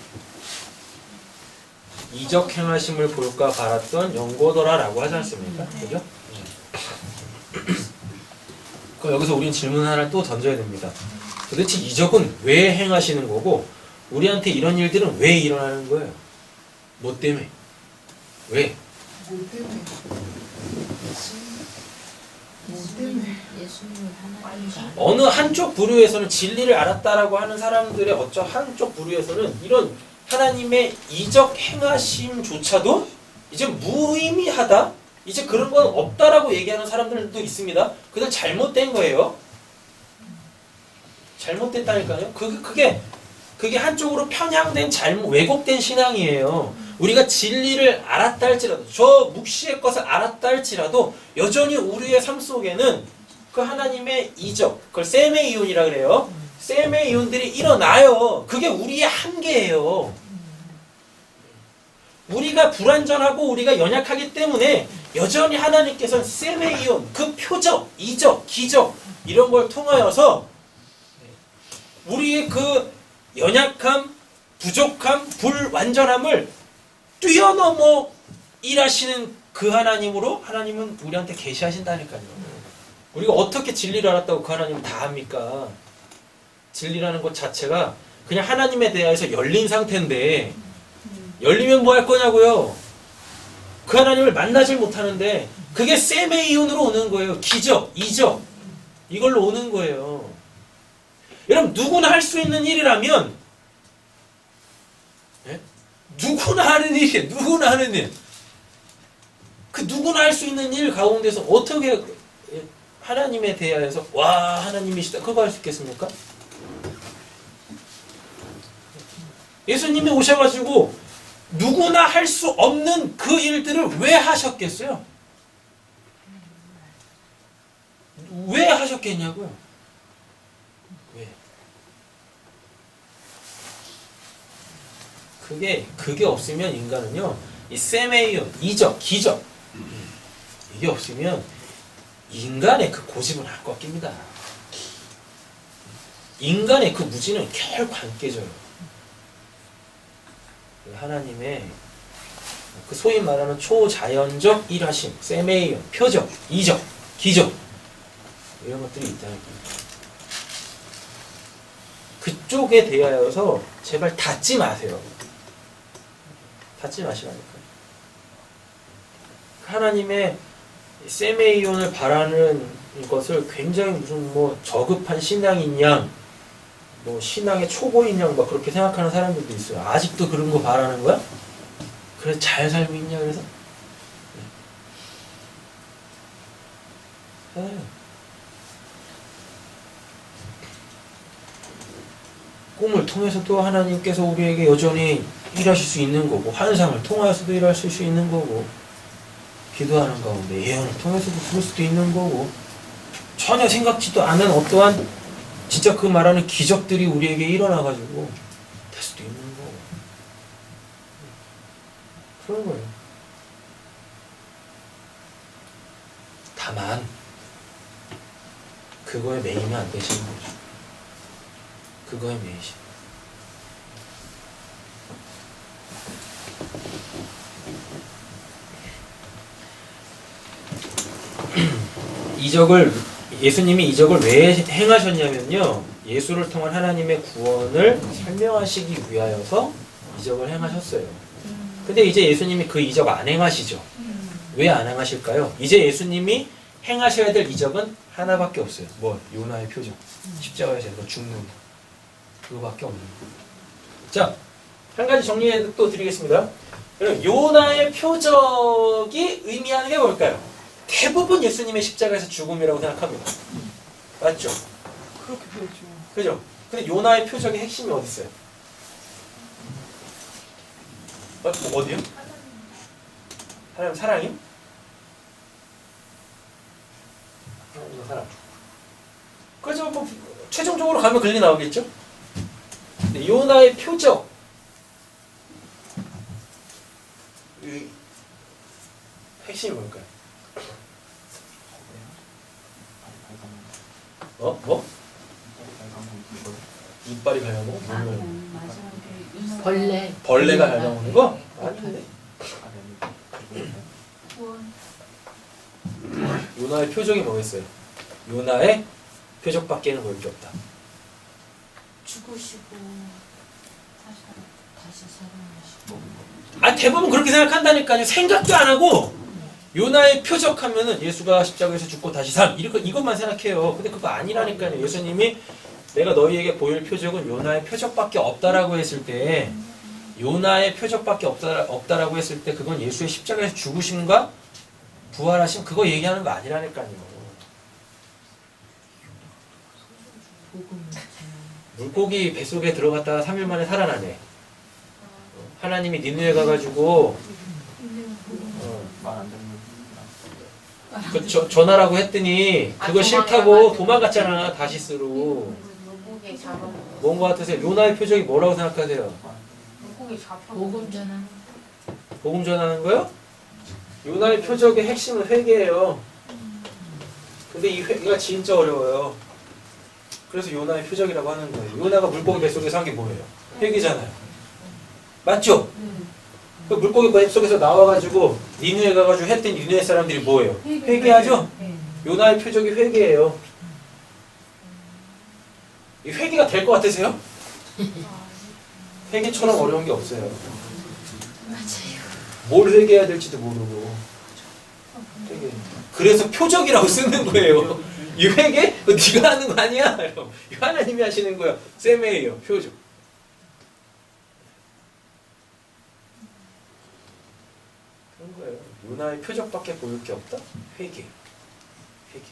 이적 행하심을 볼까 바랐던 연고더라라고 하지 않습니까? 그죠? 그럼 여기서 우리는 질문 하나 또 던져야 됩니다. 도대체 이적은 왜 행하시는 거고 우리한테 이런 일들은 왜 일어나는 거예요? 뭐 때문에? 왜? 뭐 때문에? 예수님을 하나님과 어느 한쪽 부류에서는 진리를 알았다라고 하는 사람들의 어쩌 한쪽 부류에서는 이런 하나님의 이적 행하심조차도 이제 무의미하다, 이제 그런 건 없다라고 얘기하는 사람들도 있습니다. 그들 잘못된 거예요. 잘못됐다니까요. 그게 한쪽으로 편향된 왜곡된 신앙이에요. 우리가 진리를 알았다 할지라도, 저 묵시의 것을 알았다 할지라도 여전히 우리의 삶 속에는 그 하나님의 이적, 그걸 셈의 이윤이라 그래요. 셈의 이윤들이 일어나요. 그게 우리의 한계예요. 우리가 불완전하고 우리가 연약하기 때문에 여전히 하나님께서는 셈의 이윤, 그 표적, 이적, 기적 이런 걸 통하여서 우리의 그 연약함, 부족함, 불완전함을 뛰어넘어 일하시는 그 하나님으로 하나님은 우리한테 계시하신다니까요. 우리가 어떻게 진리를 알았다고 그 하나님은 다 합니까? 진리라는 것 자체가 그냥 하나님에 대해서 열린 상태인데 열리면 뭐 할 거냐고요? 그 하나님을 만나질 못하는데 그게 셈의 이윤으로 오는 거예요. 기적, 이적 이걸로 오는 거예요. 여러분 누구나 할 수 있는 일이라면 누구나 하는 일이에요. 누구나 하는 일. 그 누구나 할 수 있는 일 가운데서 어떻게 하나님에 대하여서 와 하나님이시다 그거 할 수 있겠습니까? 예수님이 오셔가지고 누구나 할 수 없는 그 일들을 왜 하셨겠어요? 왜 하셨겠냐고요? 왜? 그게 없으면 인간은요, 이 세메이온, 이적, 기적 이게 없으면 인간의 그 고집은 안 꺾입니다. 인간의 그 무지는 결코 안 깨져요. 하나님의 그 소위 말하는 초자연적 일하심, 세메이온, 표적, 이적, 기적 이런 것들이 있다니까요. 그쪽에 대하여서 제발 닫지 마세요. 닫지 마시라니까요. 하나님의 세메이온을 바라는 것을 굉장히 무슨 뭐 저급한 신앙인 양, 뭐 신앙의 초보인 양 막 그렇게 생각하는 사람들도 있어요. 아직도 그런 거 바라는 거야? 그래서 잘 살고 있냐 그래서? 네. 꿈을 통해서도 하나님께서 우리에게 여전히 일하실 수 있는 거고, 환상을 통해서도 일하실 수 있는 거고, 기도하는 가운데 예언을 통해서도 그럴 수도 있는 거고, 전혀 생각지도 않은 어떠한 진짜 그 말하는 기적들이 우리에게 일어나가지고 될 수도 있는 거고, 그런 거예요. 다만 그거에 매이면 안 되시는 거죠. 그거에 매이시. 예수님이 이적을 왜 행하셨냐면요, 예수를 통한 하나님의 구원을 설명하시기 위하여서 이적을 행하셨어요. 근데 이제 예수님이 그 이적 안 행하시죠. 왜 안 행하실까요? 이제 예수님이 행하셔야 될 이적은 하나밖에 없어요. 뭐? 요나의 표적. 십자가에서 너 죽는 거. 그거밖에 없는 거. 자, 한 가지 정리해 또 드리겠습니다. 요나의 표적이 의미하는 게 뭘까요? 대부분 예수님의 십자가에서 죽음이라고 생각합니다. 맞죠? 그렇게 되죠. 그죠? 근데 요나의 표적의 핵심이 어디 있어요? 어디요? 하나님 사랑이요? 하나님의 사랑. 그래서 뭐 최종적으로 가면 그게 나오겠죠? 근데 요나의 표적, 이 핵심이 뭘까요? 뭐? 이빨이 갉아먹어? 벌레가 갉아먹는 거? 아닌데. 요나의 표적이 뭐겠어요? 요나의 표적밖에는 볼 게 없다. 죽으시고 다시 살아나시고. 아, 대부분 그렇게 생각한다니까요. 생각도 안 하고 요나의 표적하면은 예수가 십자가에서 죽고 다시 삶, 이것만 생각해요. 근데 그거 아니라니까요. 예수님이 내가 너희에게 보일 표적은 요나의 표적밖에 없다라고 했을 때, 요나의 표적밖에 없다라고 했을 때 그건 예수의 십자가에서 죽으심과 부활하심, 그거 얘기하는 거 아니라니까요. 물고기 뱃속에 들어갔다가 3일 만에 살아나네. 하나님이 니느웨 가가지고 전하라고 했더니 그거 싫다고 도망갔잖아. 다시스로. 뭔 거 같으세요? 요나의 표적이 뭐라고 생각하세요? 복음 전함. 복음 전하는 거요? 요나의 표적의 핵심은 회개예요. 근데 이 회개가 진짜 어려워요. 그래서 요나의 표적이라고 하는 거예요. 요나가 물고기 뱃속에 산 게 뭐예요? 회개잖아요. 맞죠? 그 물고기 뱃속에서 나와가지고 니느웨 가가지고 했더니 니느웨 사람들이 뭐예요? 회개하죠? 요나의 표적이 회개예요. 이 회개가 될 것 같으세요? 회개처럼 어려운 게 없어요. 맞아요. 뭘 회개해야 될지도 모르고. 회개. 그래서 표적이라고 쓰는 거예요. 이 회개? 그거 네가 하는 거 아니야? 이거 하나님이 하시는 거야. 세메예요. 표적. 그런 거예요. 요나의 표적밖에 보일 게 없다? 회개. 회개.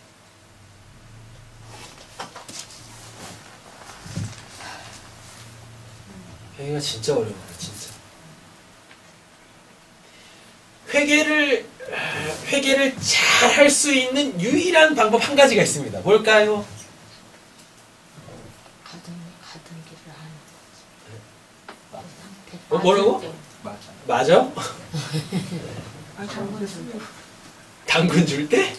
회개가 진짜 어려워요. 진짜. 회개를 잘 할 수 있는 유일한 방법 한 가지가 있습니다. 뭘까요? 가던 길을 하는 거지. 뭐라고? 맞아? 당근 줄 때?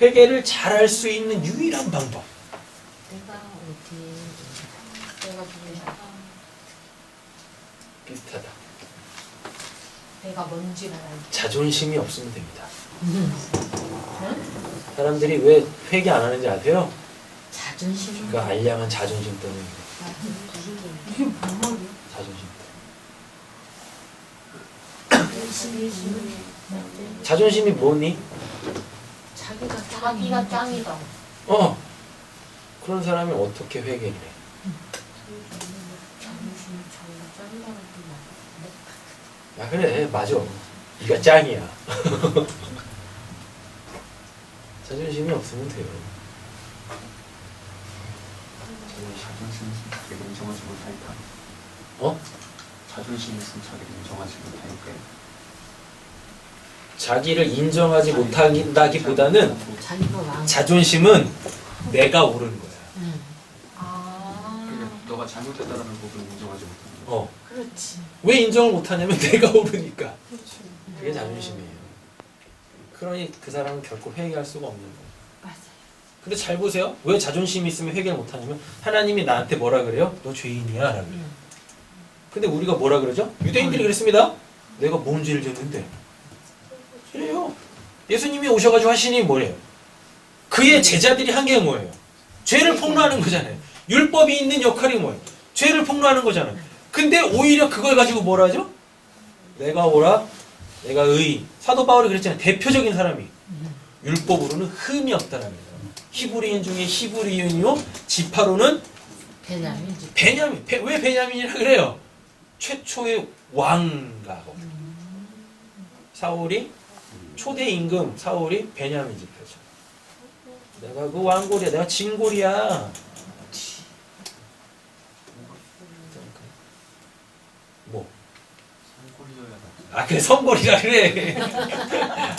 회개를 잘 할 수 있는 유일한 방법. 내가 비슷하다. 내가 뭔지를 알고. 자존심이 없으면 됩니다. 사람들이 왜 회개 안 하는지 아세요? 자존심. 그 알량한 자존심 때문에. 이게 뭔 말이야? 자존심. 자존심이 자존심이 뭐니? 자기가 짱이다. 그런 사람이 어떻게 회개를 해? 자존심이 자기가 짱이라는 게 야 그래 맞아. 네가 짱이야. 자존심이 없으면 돼요. 자존심 있으면 자기를 인정하지 못하니까. 자존심 있으면 자기를 인정하지 못하니까. 자기를 인정하지 못한다기보다는 자기가 왕. 자존심은 내가 옳은 거야. 응. 아. 너가 잘못했다라는 부분을 인정하지 못하는 거야. 그렇지. 왜 인정을 못하냐면 내가 옳으니까. 그렇지. 그게 자존심이에요. 그러니 그 사람은 결코 회개할 수가 없는 거예요. 맞아요. 근데 잘 보세요. 왜 자존심이 있으면 회개를 못하냐면 하나님이 나한테 뭐라 그래요? 너 죄인이야 라고 그래요. 근데 우리가 뭐라 그러죠? 유대인들이 그랬습니다. 내가 뭔 죄를 졌는데. 그래요. 예수님이 오셔가지고 하시니 뭐래요? 그의 제자들이 한 게 뭐예요? 죄를 폭로하는 거잖아요. 율법이 있는 역할이 뭐예요? 죄를 폭로하는 거잖아요. 근데 오히려 그걸 가지고 뭐라 하죠? 내가 오라, 내가 의. 사도 바울이 그랬잖아요. 대표적인 사람이. 율법으로는 흠이 없다라는 거예요. 히브리인 중에 히브리인이요. 지파로는 베냐민. 베냐민. 왜 베냐민이라 그래요? 최초의 왕가고. 사울이 초대 임금 사울이 베냐민 지파죠. 내가 그 왕골이야. 내가 진골이야. 뭐? 성골이어야 그래 성골이라 그래.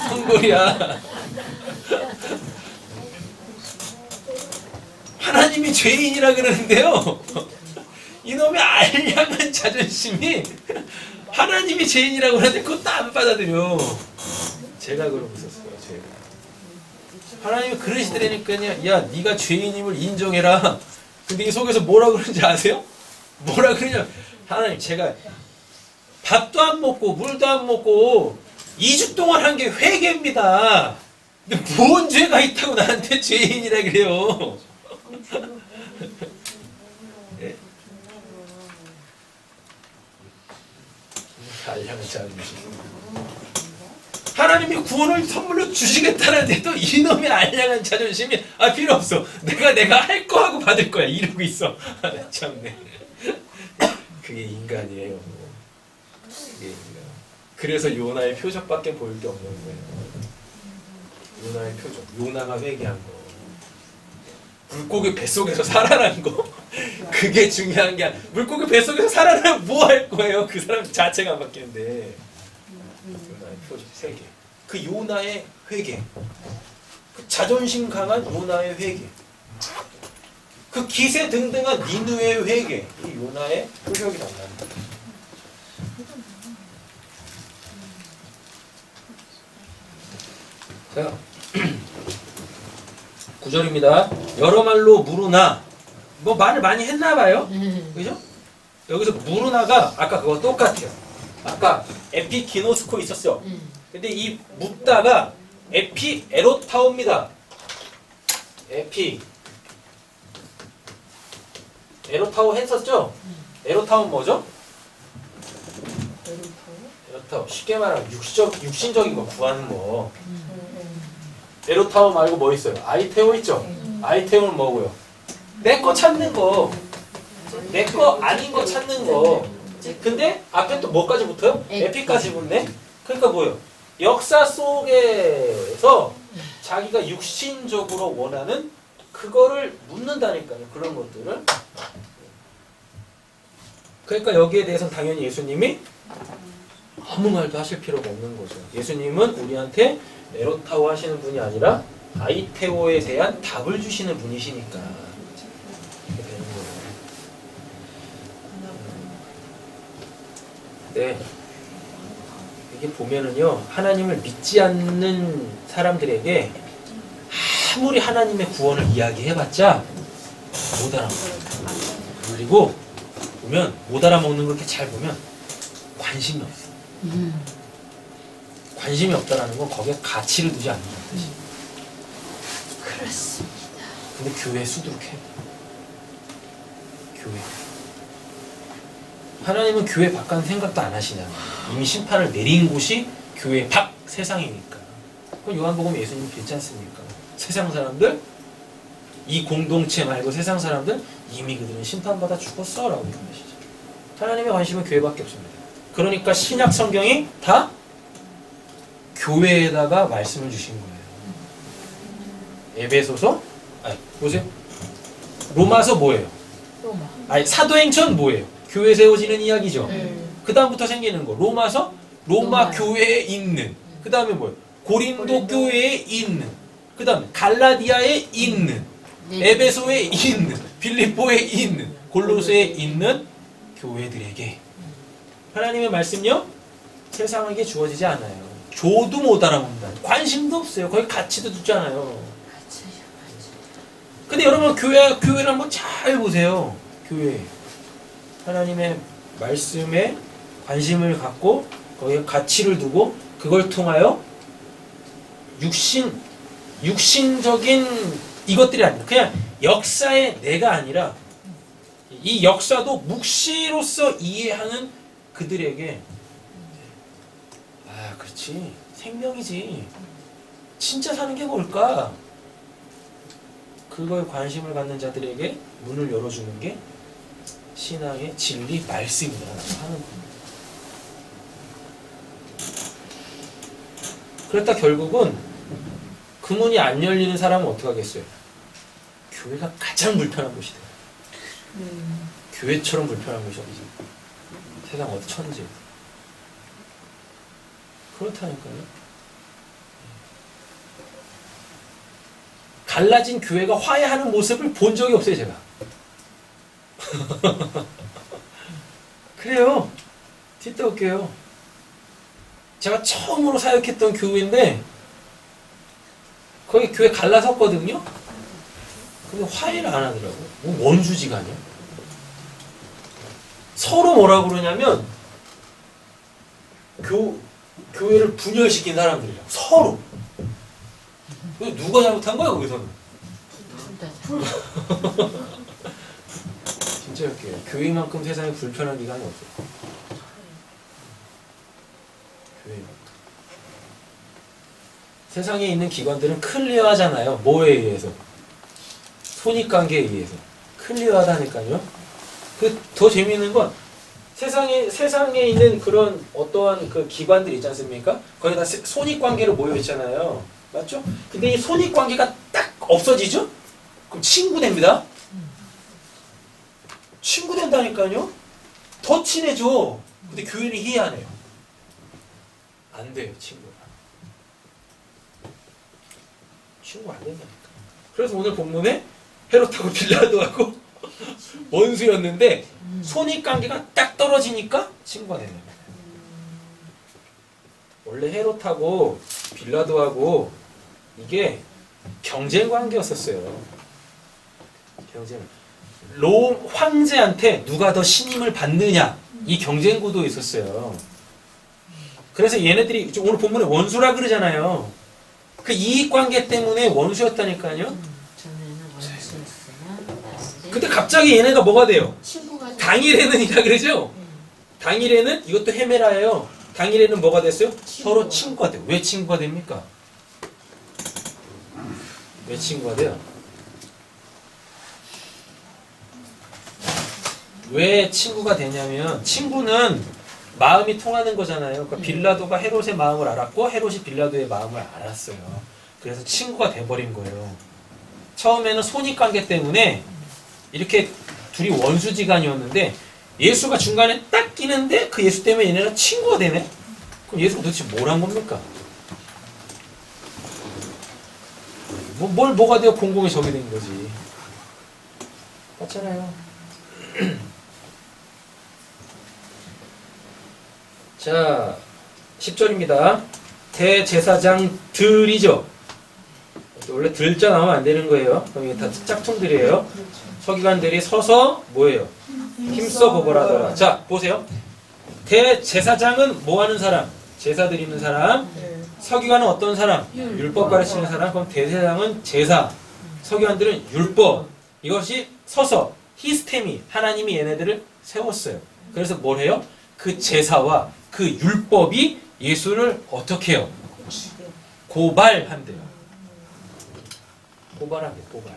성골이야. 하나님이 죄인이라 그러는데요. 이놈의 알량한 자존심이 하나님이 죄인이라고 하는데 그것도 안 받아들여. 제가 그러고 있었어요. 제가. 하나님이 그러시더라니까요. 야 네가 죄인임을 인정해라. 근데 이 속에서 뭐라 그러는지 아세요? 뭐라 그러냐. 하나님 제가 밥도 안 먹고 물도 안 먹고 2주 동안 한 게 회개입니다. 근데 뭔 죄가 있다고 나한테 죄인이라 그래요. 네. 알량한 자존심. 하나님이 구원을 선물로 주시겠다는데도 이놈의 알량한 자존심이 필요 없어. 내가 할 거 하고 받을 거야. 이러고 있어. 참네. 그게 인간이에요. 그게 인간. 그래서 요나의 표적밖에 보일 게 없는 거예요. 요나의 표적. 요나가 회개한 거. 물고기 뱃속에서 살아난 거. 그게 중요한 게 아니라 물고기 뱃속에서 살아나면 뭐 할 거예요? 그 사람 자체가 안 바뀌는데. 요나의 표적 3개. 그 요나의 회개. 그 자존심 강한 요나의 회개. 그 기세 등등한 니느웨의 회개. 이 요나의 표적이 나옵니다. 자, 9절입니다. 여러 말로 물으나 뭐 말을 많이 했나 봐요. 그죠? 여기서 물으나가 아까 그거 똑같아요. 아까 에피키노스코 있었죠. 근데 이 묻다가 에피 에로타오입니다. 에로타오 했었죠? 에로타오는 뭐죠? 에로타오 쉽게 말하면 육신적인 거 구하는 거. 에로타오 말고 뭐 있어요? 아이테오 있죠? 아이테오는 뭐고요? 내 거 찾는 거. 내 거 아닌 거 찾는 거. 근데 앞에 또 뭐까지 붙어요? 에피까지 붙네? 그러니까 뭐예요? 역사 속에서 자기가 육신적으로 원하는 그거를 묻는다니까요. 그런 것들을. 그러니까 여기에 대해서는 당연히 예수님이 아무 말도 하실 필요가 없는 거죠. 예수님은 우리한테 에로타오 하시는 분이 아니라 아이테오에 대한 답을 주시는 분이시니까 이렇게 되는 거예요. 네. 이게 보면은요, 하나님을 믿지 않는 사람들에게 아무리 하나님의 구원을 이야기해봤자 못 알아먹어요. 그리고 보면 못 알아먹는 걸 이렇게 잘 보면 관심이 없어. 관심이 없다라는 건 거기에 가치를 두지 않는다는 뜻이에요. 그렇습니다. 근데 교회에 수두룩해. 교회. 하나님은 교회 바깥 생각도 안 하시잖아요. 이미 심판을 내린 곳이 교회 밖 세상이니까. 그럼 요한복음 예수님이 그랬지 않습니까? 세상 사람들 이 공동체 말고 세상 사람들 이미 그들은 심판받아 죽었어 라고 얘기하시죠. 하나님의 관심은 교회밖에 없습니다. 그러니까 신약 성경이 다 교회에다가 말씀을 주신 거예요. 에베소서 보세요. 로마서 뭐예요? 로마. 사도행전 뭐예요? 교회 세워지는 이야기죠. 그 다음부터 생기는 거 로마 로마요. 교회에 있는, 그 다음에 뭐예요? 고린도 교회에 있는, 그 다음에 갈라디아에 있는, 네. 에베소에 있는, 빌립보에 있는, 골로새에 있는 교회들에게 하나님의 말씀요 세상에게 주어지지 않아요. 줘도 못 알아본다. 관심도 없어요. 거기 가치도 두잖아요. 근데 여러분 교회를 한번 잘 보세요. 교회 하나님의 말씀에 관심을 갖고 거기에 가치를 두고 그걸 통하여 육신적인 이것들이 아니라 그냥 역사의 내가 아니라 이 역사도 묵시로서 이해하는 그들에게 그렇지 생명이지 진짜 사는 게 뭘까? 그거에 관심을 갖는 자들에게 문을 열어주는 게 신앙의 진리 말씀이라고 하는 겁니다. 그랬다 결국은 그 문이 안 열리는 사람은 어떻게 하겠어요? 교회가 가장 불편한 곳이 돼요. 교회처럼 불편한 곳이 어디지? 세상 어디 천지. 그렇다니까요. 갈라진 교회가 화해하는 모습을 본 적이 없어요, 제가. 그래요. 뒷다 올게요. 제가 처음으로 사역했던 교회인데 거기 교회 갈라섰거든요. 근데 화해를 안 하더라고요. 뭐 원수지간이야. 서로 뭐라 그러냐면 교회를 분열시킨 사람들이라고. 서로. 누가 잘못한 거야 거기서는? 진짜 웃겨요. 교회만큼 세상에 불편한 기관이 없어요. 교회만큼. 세상에 있는 기관들은 클리어하잖아요. 뭐에 의해서? 손익관계에 의해서. 클리어하다니까요. 더 재미있는 건 세상에 있는 그런 어떠한 그 기관들 있지 않습니까? 거기 다 손익관계로 모여 있잖아요. 맞죠? 근데 이 손익관계가 딱 없어지죠? 그럼 친구 됩니다. 친구 된다니까요? 더 친해져. 근데 교회는 이해 안 해요. 안 돼요, 친구가. 친구 안 된다니까. 그래서 오늘 본문에 헤롯하고 빌라도하고 원수였는데 손익관계가 딱 떨어지니까 친구가 되는 거예요. 원래 헤롯하고 빌라도하고 이게 경쟁 관계였었어요. 경쟁. 롬 황제한테 누가 더 신임을 받느냐 이 경쟁 구도 있었어요. 그래서 얘네들이 오늘 본문에 원수라 그러잖아요. 그 이익 관계 때문에 원수였다니까요. 전에는 원수였으면 근데 갑자기 얘네가 뭐가 돼요? 친구가 당일에는 이라 그러죠. 당일에는 이것도 헤메라예요. 당일에는 뭐가 됐어요? 서로 친구가 돼요. 왜 친구가 됩니까? 왜 친구가 돼요? 왜 친구가 되냐면 친구는 마음이 통하는 거잖아요. 그러니까 빌라도가 헤롯의 마음을 알았고 헤롯이 빌라도의 마음을 알았어요. 그래서 친구가 돼버린 거예요. 처음에는 손익관계 때문에 이렇게 둘이 원수지간이었는데 예수가 중간에 딱 끼는데 그 예수 때문에 얘네가 친구가 되네? 그럼 예수가 도대체 뭘 한 겁니까? 뭐가 되어 공공의 적이 된 거지. 맞잖아요. 자, 10절입니다. 대제사장들이죠. 원래 들자 나오면 안 되는 거예요. 그럼 이게 다 짝퉁들이에요. 서기관들이 서서 뭐예요? 힘써 보고라더라. 자, 보세요. 대제사장은 뭐 하는 사람? 제사 드리는 사람. 서기관은 어떤 사람? 율법 가르치는 사람. 그럼 대제사장은 제사. 서기관들은 율법. 이것이 서서 히스테미. 하나님이 얘네들을 세웠어요. 그래서 뭘 해요? 그 제사와 그 율법이 예수를 어떻게 해요? 고발한대요. 고발하게 고발.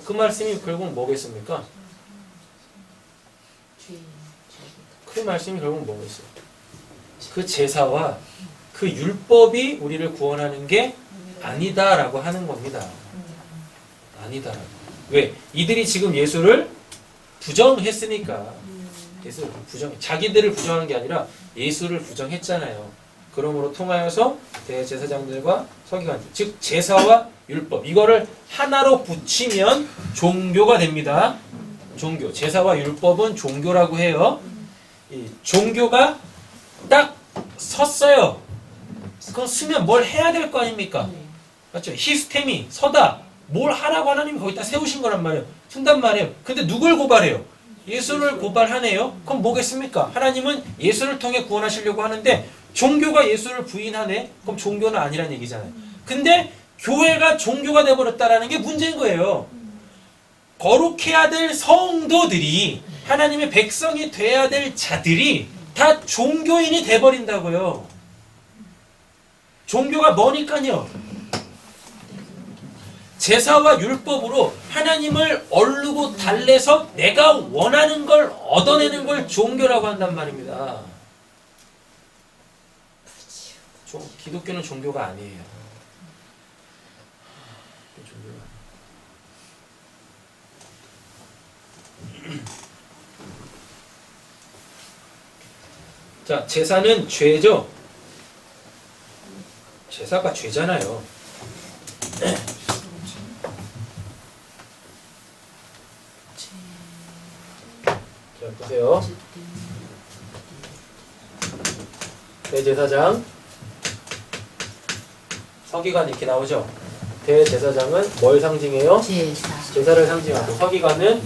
그 말씀이 결국 뭐겠습니까? 주인 그 말씀이 결국 뭐겠어요? 그 제사와 그 율법이 우리를 구원하는 게 아니다라고 하는 겁니다. 아니다라고. 왜? 이들이 지금 예수를 부정했으니까. 예수를 자기들을 부정한 게 아니라 예수를 부정했잖아요. 그러므로 통하여서 대제사장들과 서기관들, 즉 제사와 율법, 이거를 하나로 붙이면 종교가 됩니다. 종교, 제사와 율법은 종교라고 해요. 이 종교가 딱 섰어요. 그럼 쓰면 뭘 해야 될 거 아닙니까? 맞죠? 히스테미, 서다. 뭘 하라고 하나님이 거기다 세우신 거란 말이에요. 쓴단 말이에요. 근데 누굴 고발해요? 예수를 고발하네요. 그럼 뭐겠습니까? 하나님은 예수를 통해 구원하시려고 하는데 종교가 예수를 부인하네? 그럼 종교는 아니란 얘기잖아요. 근데 교회가 종교가 되어버렸다라는 게 문제인 거예요. 거룩해야 될 성도들이, 하나님의 백성이 돼야 될 자들이 다 종교인이 돼버린다고요. 종교가 뭐니까요. 제사와 율법으로 하나님을 얼르고 달래서 내가 원하는 걸 얻어내는 걸 종교라고 한단 말입니다. 기독교는 종교가 아니에요. 자, 제사는 죄죠. 제사가 죄잖아요. 자, 보세요. 대제사장, 서기관 이렇게 나오죠. 대제사장은 뭘 상징해요? 제사 제사를 상징하고, 서기관은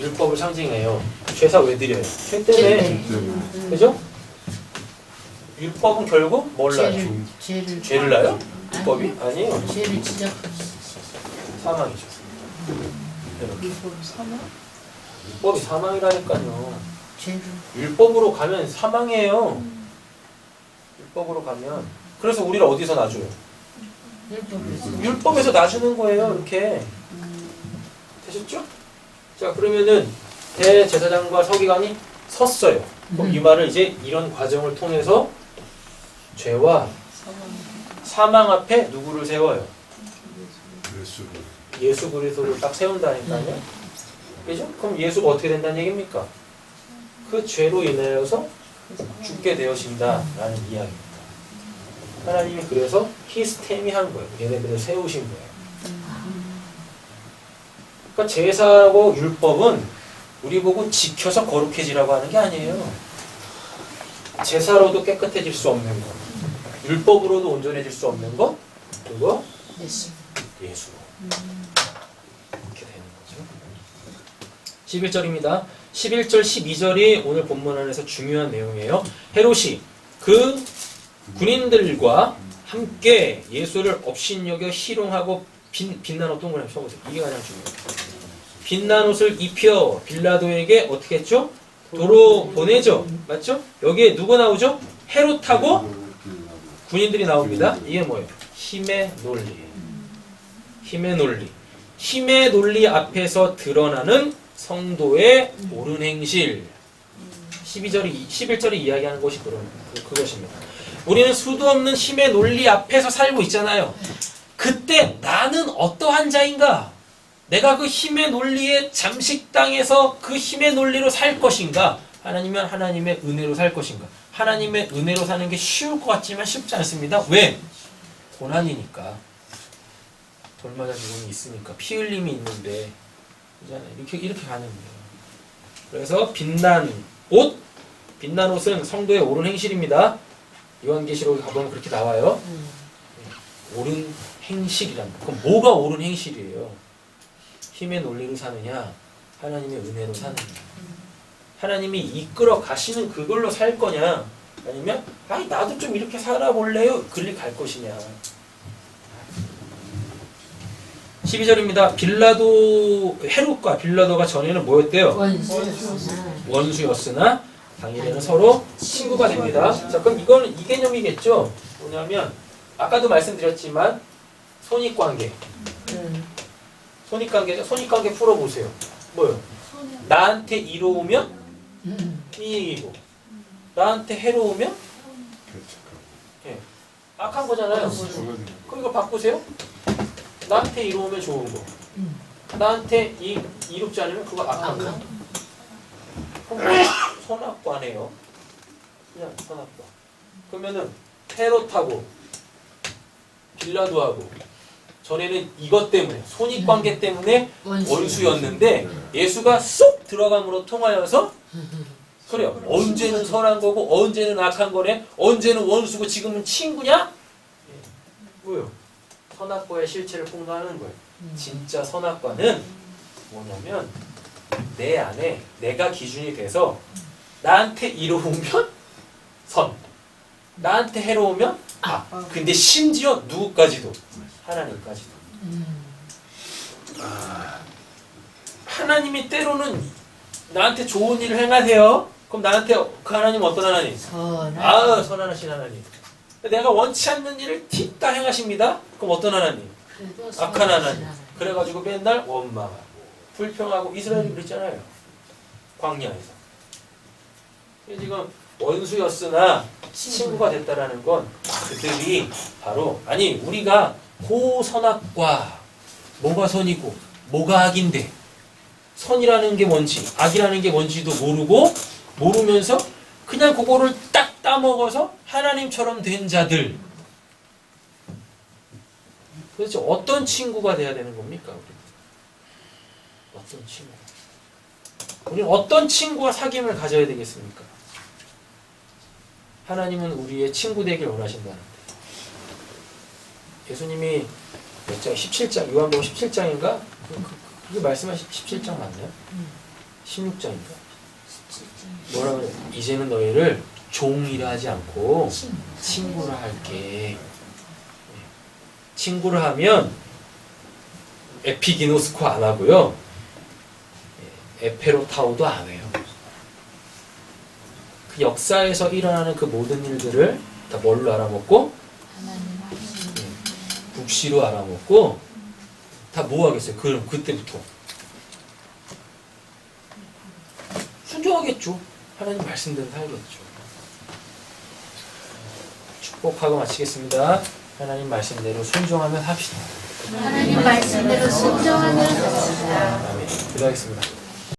율법을 상징해요. 제사 왜 드려요? 죄 때문에. 그죠? 율법은 결국 뭘 나요? 죄를 나요? 율법이? 아니에요. 죄를 지적하는 사망이죠. 율법이 사망이라니까요. 죄를 율법으로 가면 사망이에요. 율법으로 가면. 그래서 우리를 어디서 놔줘요? 율법에서 놔주는 거예요. 이렇게. 되셨죠? 자, 그러면은 대제사장과 서기관이 섰어요. 그럼 이 말을 이제 이런 과정을 통해서 죄와 사망 앞에 누구를 세워요? 예수 그리스도를 딱 세운다니까요. 그죠? 그럼 예수가 어떻게 된다는 얘기입니까? 그 죄로 인하여서 죽게 되어진다라는 이야기입니다. 하나님이 그래서 히스테미한 거예요. 얘네들을 세우신 거예요. 그러니까 제사하고 율법은 우리 보고 지켜서 거룩해지라고 하는 게 아니에요. 제사로도 깨끗해질 수 없는 것, 율법으로도 온전해질 수 없는 것, 그거 예수 예수로. 이렇게 되는 거죠. 11절입니다. 11절, 12절이 오늘 본문 안에서 중요한 내용이에요. 헤롯이 그 군인들과 함께 예수를 업신여겨 희롱하고 빛난 옷 동그라미 쳐보세요. 이게 가장 중요해요. 빛난 옷을 입혀 빌라도에게 어떻게 했죠? 도로 보내죠. 맞죠? 여기에 누구 나오죠? 헤롯하고 군인들이 나옵니다. 이게 뭐예요? 힘의 논리예요. 힘의 논리. 힘의 논리 앞에서 드러나는 성도의 옳은 행실. 11절이 이야기하는 것이 그것입니다. 우리는 수도 없는 힘의 논리 앞에서 살고 있잖아요. 그때 나는 어떠한 자인가? 내가 그 힘의 논리에 잠식당해서 그 힘의 논리로 살 것인가? 하나님은 하나님의 은혜로 살 것인가? 하나님의 은혜로 사는 게 쉬울 것 같지만 쉽지 않습니다. 왜? 고난이니까. 돌 맞아 죽음이 있으니까. 피 흘림이 있는데. 그잖아요. 이렇게 가는 거예요. 그래서 빛난 옷은 성도의 옳은 행실입니다. 요한계시록에 가보면 그렇게 나와요. 옳은 행실이란. 그럼 뭐가 옳은 행실이에요? 힘의 논리로 사느냐, 하나님의 은혜로 사느냐. 하나님이 이끌어 가시는 그걸로 살 거냐, 아니면 아니 나도 좀 이렇게 살아볼래요? 그리 갈 것이냐. 12절입니다. 헤롯과 빌라도가 전에는 뭐였대요? 원수였으나 원수였으나 당일에는 서로 친구가 됩니다. 자, 그럼 이거는 이 개념이겠죠? 뭐냐면 아까도 말씀드렸지만 손익관계. 손익관계죠. 손익관계 풀어보세요. 뭐요? 나한테 이로우면 이익이고 나한테 해로우면 악한 거잖아요. 그럼 이거 바꾸세요. 나한테 이로우면 좋은 거. 나한테 이롭지 않으면 그거 악한 거. 그럼 선악과네요. 그냥 선악과. 그러면은 헤롯하고 빌라도하고 전에는 이것 때문에 손익관계 때문에 원수였는데 예수가 쏙 들어감으로 통하여서 그래요. 언제는 선한 거고 언제는 악한 거네. 언제는 원수고 지금은 친구냐? 뭐요? 선악과의 실체를 폭로하는 거예요. 진짜 선악과는 뭐냐면 내 안에 내가 기준이 돼서 나한테 이로우면 선, 나한테 해로우면 악. 근데 심지어 누구까지도 하나님까지도. 하나님이 때로는 나한테 좋은 일을 행하세요. 그럼 나한테 그 하나님 어떤 하나님? 선하신 하나님. 내가 원치 않는 일을 팁다 행하십니다. 그럼 어떤 하나님? 악한 하나님. 그래가지고 맨날 원망하고 불평하고 이스라엘이 그랬잖아요. 광야에서. 지금 원수였으나 친구가 됐다라는 건 그들이 바로 아니 우리가 고선악과 뭐가 선이고 뭐가 악인데 선이라는 게 뭔지 악이라는 게 뭔지도 모르면서 그냥 그거를 딱 따먹어서 하나님처럼 된 자들. 도대체 어떤 친구가 돼야 되는 겁니까? 어떤 친구? 우리는 어떤 친구와 사귐을 가져야 되겠습니까? 하나님은 우리의 친구 되길 원하신다는데 예수님이 몇 장? 17장 요한복음 17장인가? 그게 말씀하신 17장 맞나요? 16장인가? 뭐라 그래? 이제는 너희를 종이라 하지 않고 친구라 할게. 친구를 하면 에피기노스코 안 하고요. 에페로타오도 안 해요. 그 역사에서 일어나는 그 모든 일들을 다 뭘로 알아먹고? 묵시로 알아먹고 다 뭐 하겠어요? 그럼 그때부터 순종하겠죠. 하나님 말씀대로 살겠죠. 축복하고 마치겠습니다. 하나님 말씀대로 순종하면 합시다. 하나님 말씀대로 순종하면 합시다. 아멘. 기도하겠습니다.